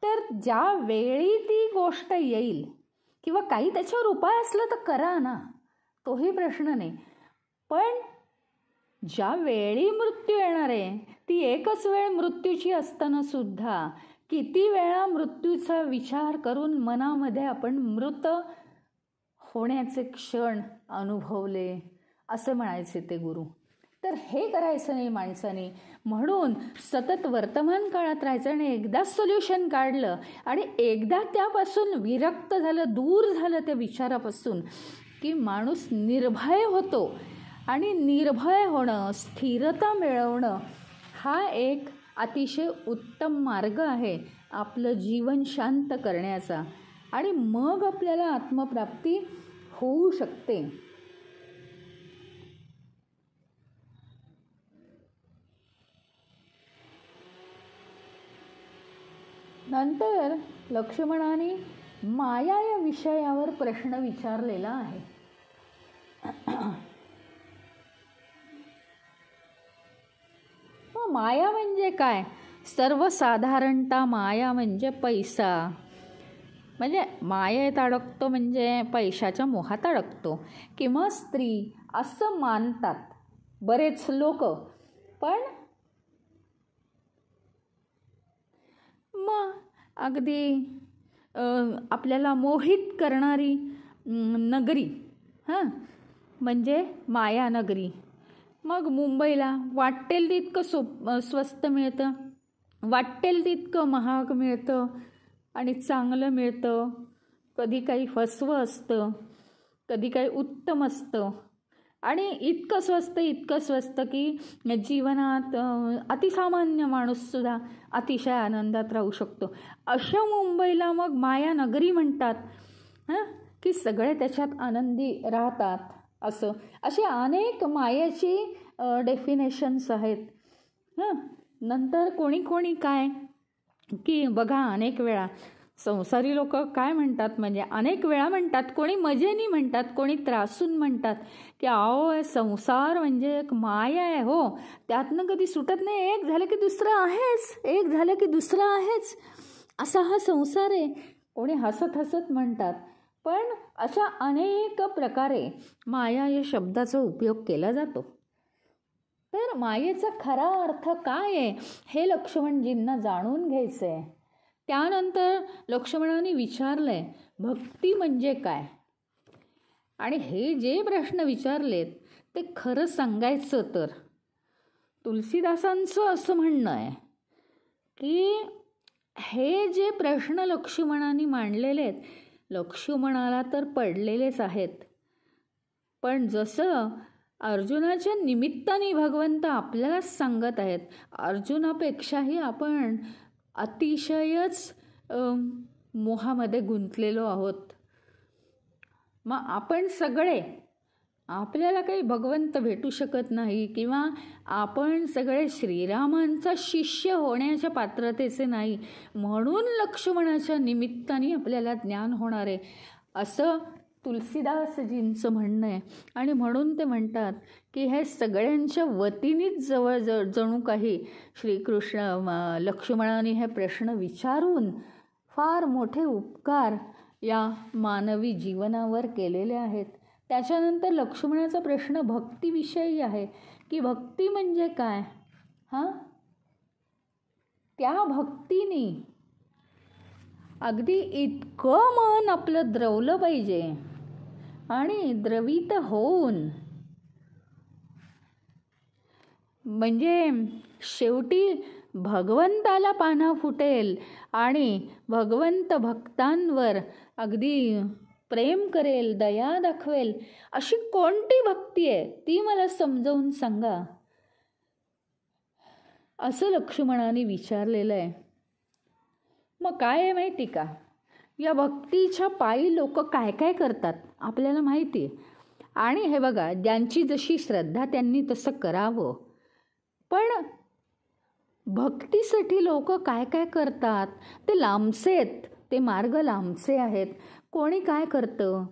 तर ज्या वेळी ती गोष्ट येईल, किंवा काही त्याच्यावर उपाय असला तर करा ना, तोही प्रश्न नाही, पण ज्या वेळी मृत्यू येणार आहे ती एकच वेळ मृत्यूची असताना सुद्धा किती वेळा मृत्यूचा विचार करून मनामध्ये आपण मृत होण्याचे क्षण अनुभवले, असे म्हणायचे ते गुरु. तर हे करायचं नाही माणसाने. म्हणून सतत वर्तमान काळात राहायचं, आणि एकदा सोल्युशन काढलं आणि एकदा त्यापासून विरक्त झालं, दूर झालं त्या विचारापासून, की माणूस निर्भय होतो. आणि निर्भय होणं, स्थिरता मिळवणं हा एक अतिशय उत्तम मार्ग आहे आपलं जीवन शांत करण्याचा. आणि मग आपल्याला आत्मप्राप्ती होऊ शकते. नंतर लक्ष्मणाने माया या विषयावर प्रश्न विचारलेला आहे. माया म्हणजे काय? सर्वसाधारणतः माया म्हणजे पैसा, म्हणजे मायेत अडकतो म्हणजे पैशाच्या मोहात अडकतो, किंवा स्त्री, असं मानतात बरेच लोक. पण मग अगदी आपल्याला मोहित करणारी नगरी म्हणजे मायानगरी. मग मुंबईला वाटेल तितकं स्वस्त मिळतं, वाटेल तितकं महाग मिळतं आणि चांगलं मिळतं. कधी काही फसवं असतं, कधी काही उत्तम असतं आणि इतकं स्वस्त की जीवनात अतिसामान्य माणूससुद्धा अतिशय आनंदात राहू शकतो. अशा मुंबईला मग माया नगरी म्हणतात. की सगळे त्याच्यात आनंदी राहतात. असे अनेक मायेची डेफिनेशन्स आहेत. नंतर कोणी काय की बघा, अनेक वेळा संसारी लोक काय म्हणतात, म्हणजे अनेक वेळा म्हणतात, कोणी मजेनी म्हणतात, कोणी त्रासून म्हणतात की अहो संसार म्हणजे एक माया आहे हो, त्यातनं कधी सुटत नाही, एक झालं की दुसरं आहेच, एक झालं की दुसरं आहेच, असा हा संसार आहे. कोणी हसत हसत म्हणतात. पण अशा अनेक प्रकारे माया या शब्दाचा उपयोग केला जातो. तर मायेचा खरा अर्थ काय आहे हे लक्ष्मणजींना जाणून घ्यायचं आहे. त्यानंतर लक्ष्मणाने विचारलंय भक्ती म्हणजे काय. आणि हे जे प्रश्न विचारलेत ते खरं सांगायचं तर तुलसीदासांचं असं म्हणणं आहे की हे जे प्रश्न लक्ष्मणाने मांडलेले आहेत, लक्ष्मणाला तर पडलेलेच आहेत, पण जसं अर्जुनाच्या निमित्ताने भगवंत आपल्यालाच सांगत आहेत, अर्जुनापेक्षाही आपण अतिशयच मोहामध्ये गुंतलेलो आहोत. मग आपण सगळे, आपल्याला काही भगवंत भेटू शकत नाही किंवा आपण सगळे श्रीरामांचा शिष्य होण्याच्या पात्रतेचे नाही, म्हणून लक्ष्मणाच्या निमित्ताने आपल्याला ज्ञान होणार आहे, असं तुलसीदासजींचं म्हणणं आहे. आणि म्हणून ते म्हणतात की हे सगळ्यांच्या वतीनेच जणू काही श्रीकृष्ण लक्ष्मणाने हे प्रश्न विचारून फार मोठे उपकार या मानवी जीवनावर केलेले आहेत. त्याच्यानंतर लक्ष्मणाचा प्रश्न भक्तीविषयी आहे की भक्ती म्हणजे काय. त्या भक्तीने अगदी इतकं मन आपलं द्रवलं पाहिजे आणि द्रवित होऊन, म्हणजे शेवटी भगवंताला पान्हा फुटेल आणि भगवंत भक्तांवर अगदी प्रेम करेल, दया दाखवेल, अशी कोणती भक्ती आहे ती मला समजावून सांगा, असं लक्ष्मणाने विचारलेलं आहे. मग काय आहे माहिती का, या भक्तीच्या पायी लोक काय काय करतात आपल्याला माहिती आहे. आणि हे बघा, ज्यांची जशी श्रद्धा त्यांनी तसं करावं. पण भक्तीसाठी लोक काय काय करतात ते लांबचे आहेत, ते मार्ग लांबचे आहेत. कोणी काय करतं,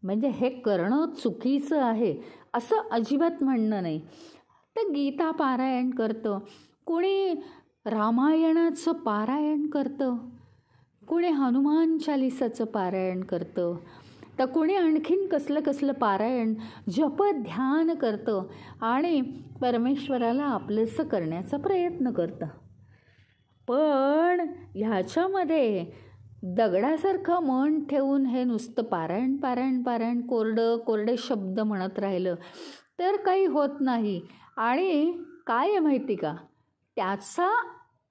म्हणजे हे करणं चुकीचं आहे असं अजिबात म्हणणं नाही. तर गीता पारायण करतं, कोणी रामायणाचं पारायण करतं, कोणी हनुमान चालिसाचं पारायण करतं, तर कोणी आणखीन कसलं पारायण जप ध्यान करतं आणि परमेश्वराला आपलंसं करण्याचा प्रयत्न करतं. पण ह्याच्यामध्ये दगडासारखं मन ठेवून हे नुसतं पारायण कोरडे शब्द म्हणत राहिलं तर काही होत नाही. आणि काय आहे माहिती का, त्याचा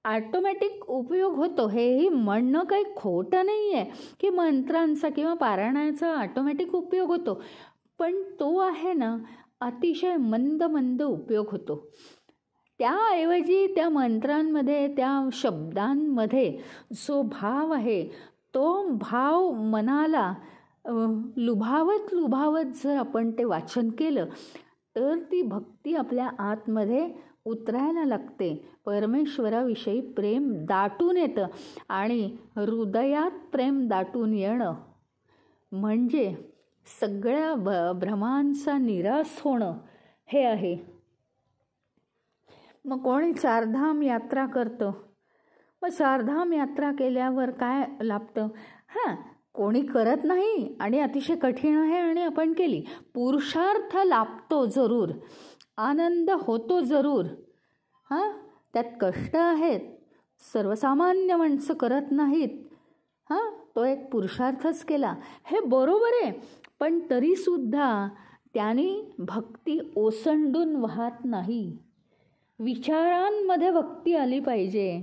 ऑटोमॅटिक उपयोग होतो. हेही म्हणणं काही खोटं नाही आहे की मंत्रांचा किंवा पारायणाचा ऑटोमॅटिक उपयोग होतो, पण तो आहे ना अतिशय मंद उपयोग होतो. त्याऐवजी त्या मंत्रांमध्ये, त्या शब्दांमध्ये जो भाव आहे तो भाव मनाला लुभावत जर आपण ते वाचन केलं तर ती भक्ती आपल्या आतमध्ये उतरायला लागते. परमेश्वराविषयी प्रेम दाटून येतं आणि हृदयात प्रेम दाटून येणं म्हणजे सगळ्या भ्रमांचा निराश होणं हे आहे. मग कोणी चारधाम यात्रा करतं, मग चारधाम यात्रा केल्यावर काय लाभतं. कोणी करत नाही आणि अतिशय कठीण आहे आणि आपण केली, पुरुषार्थ लाभतो जरूर, आनंद होतो जरूर. त्यात कष्ट आहेत, सर्वसामान्य माणसं करत नाहीत. तो एक पुरुषार्थच केला, हे बरोबर आहे. पण तरीसुद्धा त्याने भक्ती ओसंडून वाहत नाही. विचारांमध्ये भक्ती आली पाहिजे.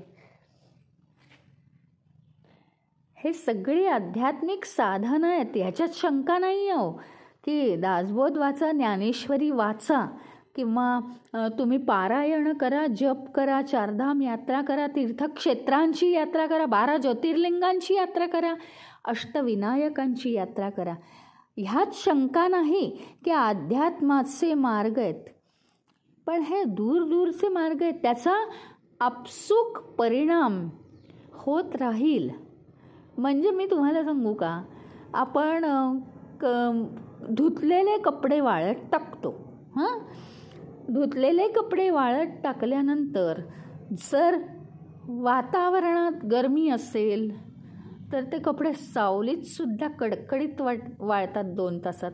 हे सगळी आध्यात्मिक साधनं आहेत, ह्याच्यात शंका नाही आहे की दासबोध वाचा, ज्ञानेश्वरी वाचा किंवा तुम्ही पारायण करा, जप करा, चारधाम यात्रा करा, तीर्थक्षेत्रांची यात्रा करा, 12 ज्योतिर्लिंगांची यात्रा करा, अष्टविनायकांची यात्रा करा. ह्यात शंका नाही की अध्यात्माचे मार्ग आहेत, पण हे दूरदूरचे मार्ग आहेत, त्याचा आपसूक परिणाम होत राहील. म्हणजे मी तुम्हाला सांगू का, आपण धुतलेले कपडे वाळत टाकतो. धुतलेले कपडे वाळत टाकल्यानंतर जर वातावरणात गरमी असेल तर ते कपडे सावलीतसुद्धा कडकडीत वाळतात 2 तासात.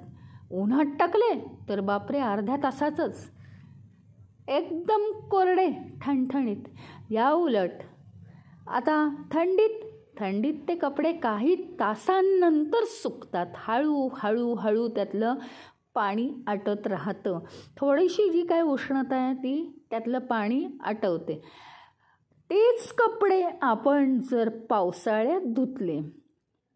उन्हात टाकले तर बापरे अर्ध्या तासाचंच एकदम कोरडे ठणठणीत. या उलट आता थंडीत ते कपडे काही तासांनंतर सुकतात. हळूहळू हळू त्यातलं पाणी आटत राहतं. थोडीशी जी काय उष्णता आहे ती त्यातलं पाणी आटवते. तेच कपडे आपण जर पावसाळ्यात धुतले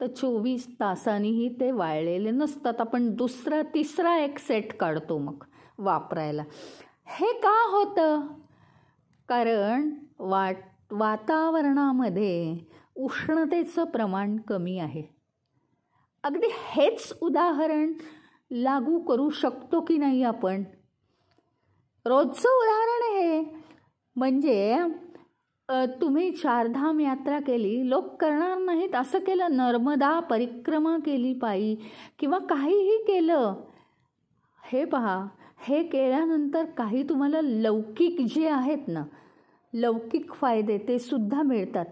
तर 24 तासांनीही ते वाळलेले नसतात. आपण दुसरा तिसरा एक सेट काढतो मग वापरायला. हे का होतं? कारण वातावरणामध्ये उष्णतेचं प्रमाण कमी आहे. अगदी हेच उदाहरण लागू करू शकतो की नाही आपण? रोजचं उदाहरण हे म्हणजे तुम्ही चारधाम यात्रा केली, लोक करणार नाहीत असं केलं, नर्मदा परिक्रमा केली पायी किंवा काहीही केलं, हे पहा, हे केल्यानंतर काही तुम्हाला लौकिक जे आहेत ना, लौकिक फायदे ते सुद्धा मिळतात.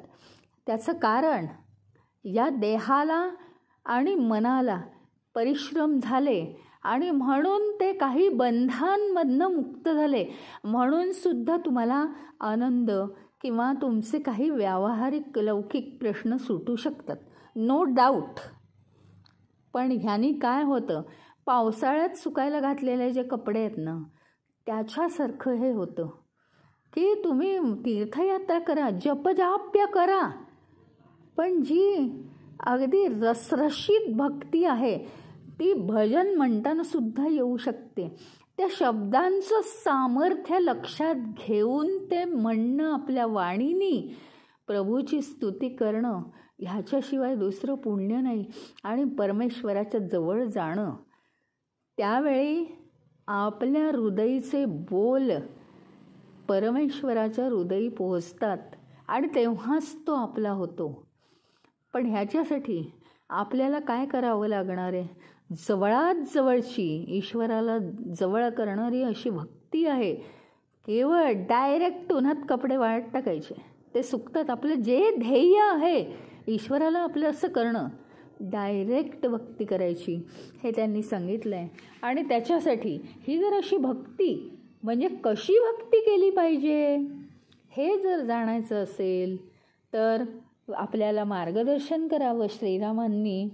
त्याचं कारण या देहाला आणि मनाला परिश्रम झाले आणि म्हणून ते काही बंधांमधनं मुक्त झाले, म्हणून सुद्धा तुम्हाला आनंद किंवा तुमचे काही व्यावहारिक लौकिक प्रश्न सुटू शकतात, नो डाऊट. पण ह्यानी काय होतं, पावसाळ्यात सुकायला घातलेले जे कपडे आहेत ना त्याच्यासारखं हे होतं की तुम्ही तीर्थयात्रा करा, जपजाप्य करा, पण जी अगदी रसरशीत भक्ती आहे ती भजन म्हणताना सुद्धा येऊ शकते. त्या शब्दांचं सामर्थ्य लक्षात घेऊन ते म्हणणं, आपल्या वाणीनी प्रभूची स्तुती करणं, ह्याच्याशिवाय दुसरं पुण्य नाही. आणि परमेश्वराच्या जवळ जाणं, त्यावेळी आपल्या हृदयीचे बोल परमेश्वराच्या हृदयी पोहोचतात आणि तेव्हाच तो आपला होतो. पण ह्याच्यासाठी आपल्याला काय करावं लागणार आहे? जवळात जवळची, ईश्वराला जवळ करणारी अशी भक्ती आहे. केवळ डायरेक्ट उन्हात कपडे वाळत टाकायचे, ते सुकतात. आपलं जे ध्येय आहे ईश्वराला आपलं असं करणं, डायरेक्ट भक्ती करायची, हे त्यांनी सांगितलं आहे. आणि त्याच्यासाठी ही जर अशी भक्ती, म्हणजे कशी भक्ती केली पाहिजे हे जर जाणायचं असेल तर आपल्याला मार्गदर्शन करावं श्रीरामांनी.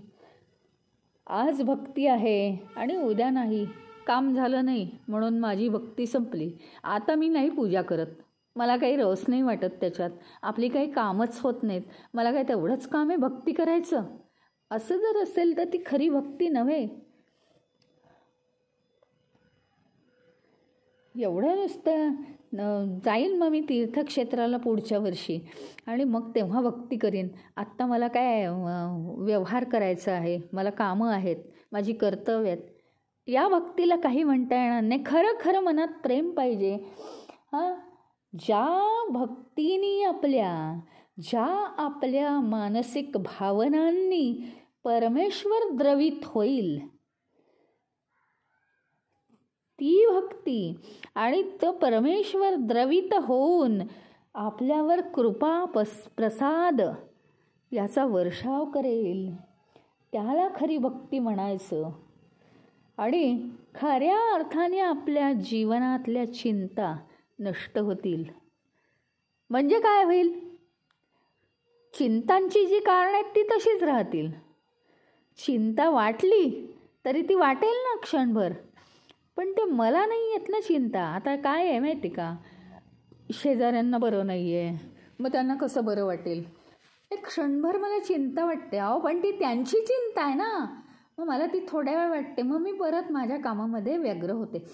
आज भक्ती आहे आणि उद्या नाही, काम झालं नाही म्हणून माझी भक्ती संपली, आता मी नाही पूजा करत, मला काही रस नाही वाटत त्याच्यात, आपली काही कामच होत नाहीत, मला काय तेवढंच काम आहे भक्ती करायचं, असं जर असेल तर ती खरी भक्ती नव्हे. एवढं नुसतं जाईन मग मी तीर्थक्षेत्राला पुढच्या वर्षी आणि मग तेव्हा भक्ती करीन, आत्ता मला काय व्यवहार करायचा आहे, मला कामं आहेत, माझी कर्तव्य आहेत, या भक्तीला काही म्हणता येणार नाही. खरं खरं मनात प्रेम पाहिजे. ज्या भक्तीनी ज्या आपल्या मानसिक भावनांनी परमेश्वर द्रवित होईल ती भक्ती, आणि तो परमेश्वर द्रवित होऊन आपल्यावर कृपा प्रसाद याचा वर्षाव करेल, त्याला खरी भक्ती म्हणायचं. आणि खऱ्या अर्थाने आपल्या जीवनातल्या चिंता नष्ट होतील. म्हणजे काय होईल? चिंतांची जी कारणं आहेत ती तशीच राहतील. चिंता वाटली तरी ती वाटेल ना क्षणभर, पण ते मला नाही येत ना चिंता. आता काय आहे माहिती का, शेजाऱ्यांना बरं नाही आहे, मग त्यांना कसं बरं वाटेल, एक क्षणभर मला चिंता वाटते, अहो पण ती त्यांची चिंता आहे ना, मग मला ती थोड्या वेळ वाटते, मग मी परत माझ्या कामामध्ये व्यग्र होते.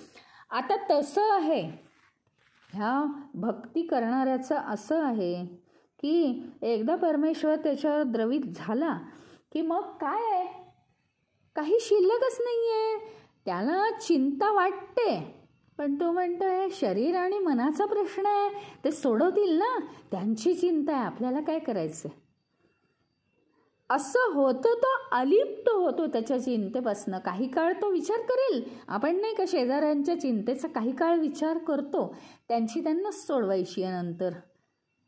आता तसं आहे ह्या भक्ती करणाऱ्याचं, असं आहे की एकदा परमेश्वर त्याच्यावर द्रवित झाला की मग काय आहे, काही शिल्लकच नाही आहे. त्याला चिंता वाटते, पण तो म्हणतोय शरीर आणि मनाचा प्रश्न आहे, ते सोडवतील ना, त्यांची चिंता आहे, आपल्याला काय करायचं. असं होतं, तो अलिप्त होतो त्याच्या चिंतेपासनं. काही काळ तो विचार करेल, आपण नाही का शेजाऱ्यांच्या चिंतेचा काही काळ विचार करतो, त्यांची त्यांनाच सोडवायची आहे, नंतर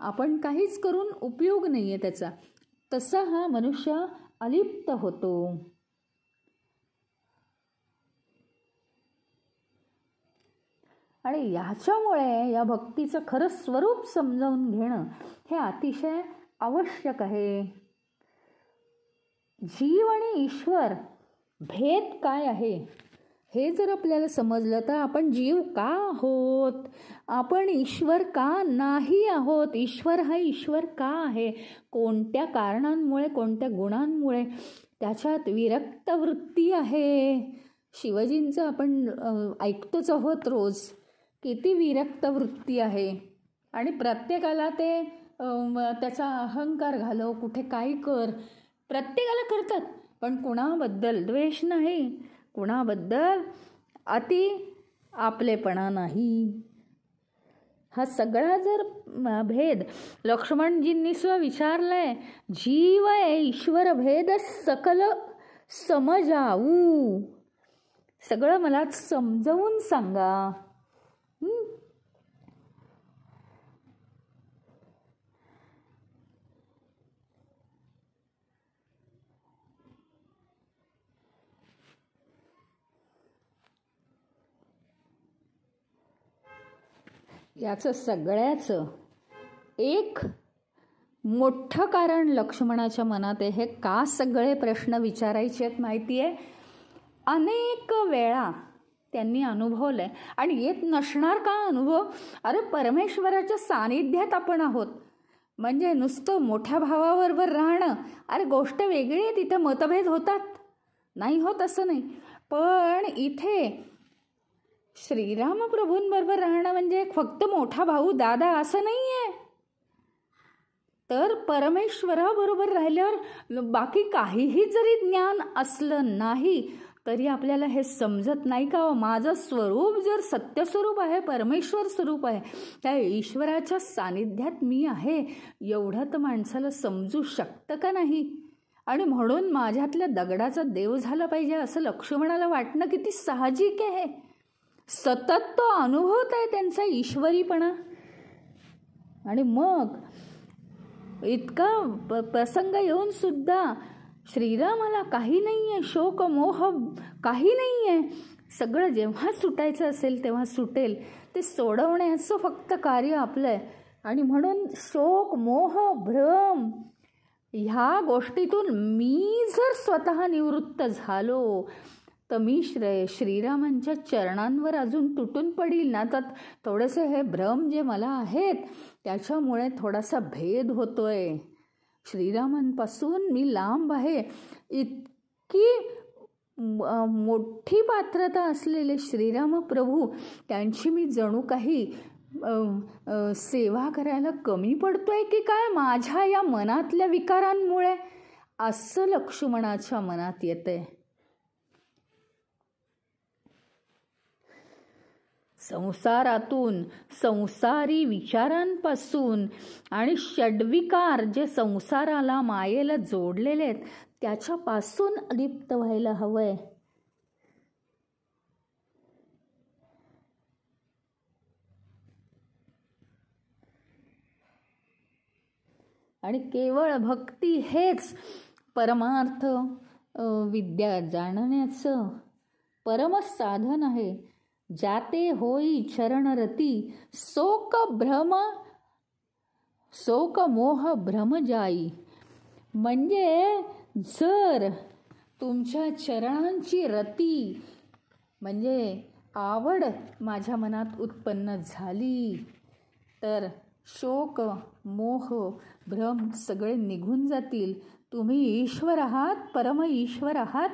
आपण काहीच करून उपयोग नाही आहे त्याचा. तसा हा मनुष्य अलिप्त होतो. आणि ह्याच्यामुळे या भक्तीचं खरं स्वरूप समजावून घेणं हे अतिशय आवश्यक आहे. जीव आणि ईश्वर भेद काय आहे हे जर आपल्याला समजलं तर आपण जीव का आहोत, आपण ईश्वर का नाही आहोत, ईश्वर हा ईश्वर का आहे, कोणत्या कारणांमुळे, कोणत्या गुणांमुळे त्याच्यात विरक्त वृत्ती आहे. शिवजींचं आपण ऐकतोच आहोत रोज, किती विरक्त वृत्ती आहे. आणि प्रत्येकाला ते त्याचा अहंकार घालव, कुठे काय कर, प्रत्येकाला करतात, पण कुणाबद्दल द्वेष नाही, कुणाबद्दल अति आपलेपणा नाही. हा सगळा जर भेद लक्ष्मणजींनी विचारलाय, जीव ईश्वर भेद सकल समजावू, सगळं मला समजावून सांगा. याचं सगळ्याचं एक मोठं कारण लक्ष्मणाच्या मनात आहे. हे का सगळे प्रश्न विचारायचे आहेत माहिती आहे, अनेक वेळा त्यांनी अनुभवलं आहे. आणि येत नसणार का अनुभव, अरे परमेश्वराच्या सानिध्यात आपण आहोत, म्हणजे नुसतं मोठ्या भावाबरोबर राहणं, अरे गोष्ट वेगळी आहे, तिथे मतभेद होतात, नाही होत असं नाही, पण इथे श्रीराम प्रभूंबरोबर राहणं म्हणजे फक्त मोठा भाऊ दादा असं नाही आहे. तर परमेश्वराबरोबर राहिल्यावर बाकी काहीही जरी ज्ञान असलं नाही तरी आपल्याला हे समजत नाही का, माझं स्वरूप जर सत्यस्वरूप आहे, परमेश्वर स्वरूप आहे, त्या ईश्वराच्या सानिध्यात मी आहे, एवढं तर माणसाला समजू शकतं का नाही. आणि म्हणून माझ्यातल्या दगडाचा देव झाला पाहिजे असं लक्ष्मणाला वाटणं किती साहजिक आहे. सतत तो अनुभवत आहे त्यांचा ईश्वरीपणा. आणि मग इतका प्रसंग येऊन सुद्धा श्रीरामाला काही नाही आहे, शोक मोह काही नाही आहे, सगळं जेव्हा सुटायचं असेल तेव्हा सुटेल, ते सोडवण्याचं फक्त कार्य आपलं आहे. आणि म्हणून शोक मोह भ्रम ह्या गोष्टीतून मी जर स्वतः निवृत्त झालो तर मी श्रीरामांच्या चरणांवर अजून तुटून पडील ना. तर थोडेसे हे भ्रम जे मला आहेत त्याच्यामुळे थोडासा भेद होतोय, श्रीरामांपासून मी लांब आहे. इतकी मोठी पात्रता असलेले श्रीराम प्रभू, त्यांची मी जणू काही सेवा करायला कमी पडतोय की काय माझ्या या मनातल्या विकारांमुळे, असं लक्ष्मणाच्या मनात येतंय. संसारातून, संसारी विचारांपासून आणि षड्विकार जे संसाराला मायेला जोडलेले आहेत त्याच्यापासून अलिप्त व्हायला हवंय. आणि केवळ भक्ती हेच परमार्थ विद्या जाणण्याचं परमसाधन साधन आहे. जाते होई चरणरती शोक मोह भ्रम जाई. म्हणजे जर तुमच्या चरणांची रती म्हणजे आवड माझ्या मनात उत्पन्न झाली तर शोक, मोह, भ्रम सगळे निघून जातील. तुम्ही ईश्वर आहात, परम ईश्वर आहात,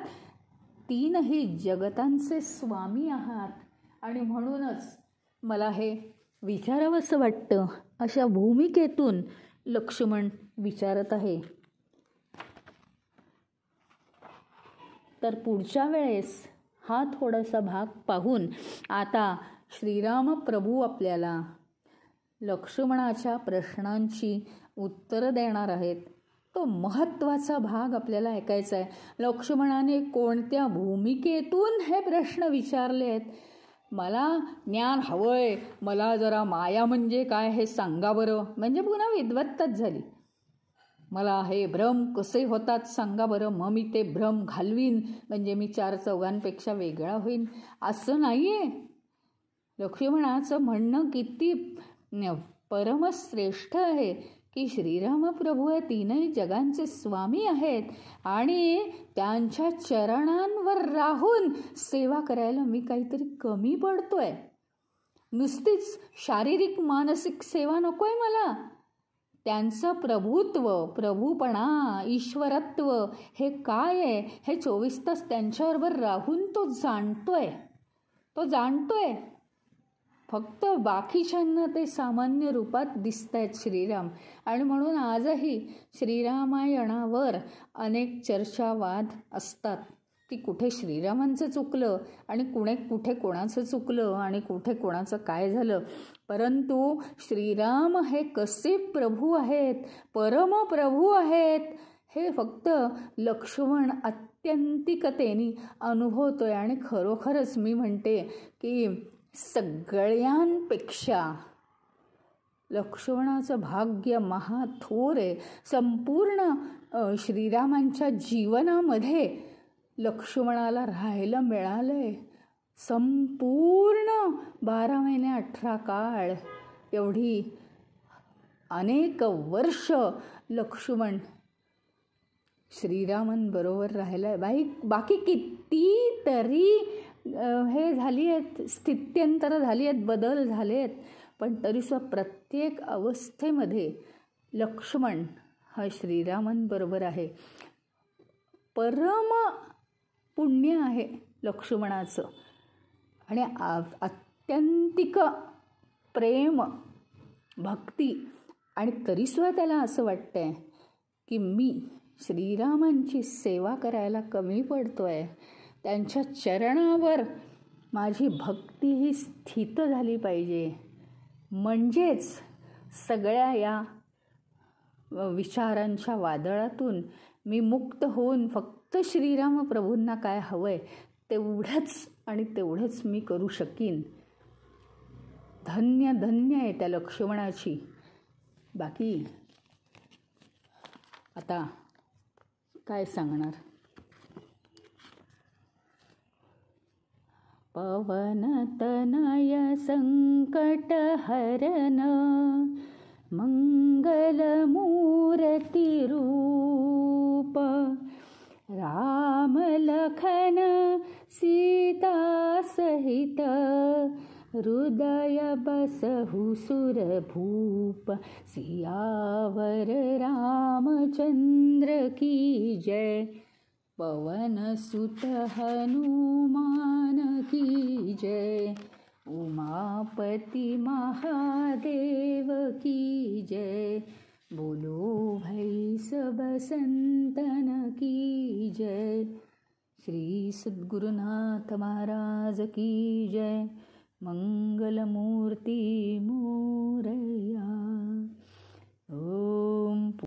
तीनही जगतांचे स्वामी आहात. आणि म्हणूनच मला हे विचारावंसं वाटतं. अशा भूमिकेतून लक्ष्मण विचारत आहे. तर पुढच्या वेळेस हा थोडासा भाग पाहून आता श्रीराम प्रभू आपल्याला लक्ष्मणाच्या प्रश्नांची उत्तरं देणार आहेत. तो महत्त्वाचा भाग आपल्याला ऐकायचा आहे. लक्ष्मणाने कोणत्या भूमिकेतून हे प्रश्न विचारले आहेत. मला ज्ञान हवंय, मला जरा माया म्हणजे काय हे सांगा बरं. म्हणजे पुन्हा विद्वत्ताच झाली. मला हे भ्रम कसे होतात सांगा बरं, मग मी ते भ्रम घालवीन, म्हणजे मी 4 चौघांपेक्षा वेगळा होईन. असं नाही आहे. लक्ष्मणाचं म्हणणं किती परमश्रेष्ठ आहे की श्रीराम प्रभू हे तीनही जगांचे स्वामी आहेत आणि त्यांच्या चरणांवर राहून सेवा करायला मी काहीतरी कमी पडतोय. नुसतीच शारीरिक मानसिक सेवा नकोय मला. त्यांचं प्रभुत्व, प्रभूपणा, ईश्वरत्व हे काय आहे हे 24 तास त्यांच्याबरोबर राहून तो जाणतोय. फक्त बाकीच्यांना ते सामान्य रूपात दिसत आहेत श्रीराम. आणि म्हणून आजही श्रीरामायणावर अनेक चर्चावाद असतात की कुठे श्रीरामांचं चुकलं आणि कुठे कोणाचं चुकलं आणि कुठे कोणाचं काय झालं. परंतु श्रीराम हे कसे प्रभू आहेत, परमप्रभू आहेत, हे फक्त लक्ष्मण अत्यंतिकतेने अनुभवतोय. आणि खरोखरच मी म्हणते की सगळ्यांपेक्षा लक्ष्मणाचं भाग्य महाथोर आहे. संपूर्ण श्रीरामांच्या जीवनामध्ये लक्ष्मणाला राहायला मिळालंय. संपूर्ण 12 महिने 18 काळ, एवढी अनेक वर्ष लक्ष्मण श्रीरामांबरोबर राहिलाय. बाकी कितीतरी हे झाली आहेत, स्थित्यंतर झाली आहेत, बदल झाले आहेत, पण तरीसुद्धा प्रत्येक अवस्थेमध्ये लक्ष्मण हा श्रीरामांबरोबर आहे. परम पुण्य आहे लक्ष्मणाचं आणि अत्यंतिक प्रेम, भक्ती. आणि तरीसुद्धा त्याला असं वाटतंय की मी श्रीरामांची सेवा करायला कमी पडतोय. त्यांच्या चरणावर माझी भक्ती ही स्थित झाली पाहिजे. म्हणजेच सगळ्या या विचारांच्या वादळातून मी मुक्त होऊन फक्त श्रीराम प्रभूंना काय हवंय तेवढंच मी करू शकीन. धन्य धन्य आहे त्या लक्ष्मणाची. बाकी आता काय सांगणार. पवनतनय संकटहरण मंगलमूर्ती रूप राम लखन सीता सहित हृदय बसहु सुरभूप सियावर रामचंद्र की जय. पवन सुत हनुमान की जय. उमापति महादेव की जय. बोलो भाई सब संतन की जय. श्री सद्गुरुनाथ महाराज की जय. मंगलमूर्ती मोरया. ओम.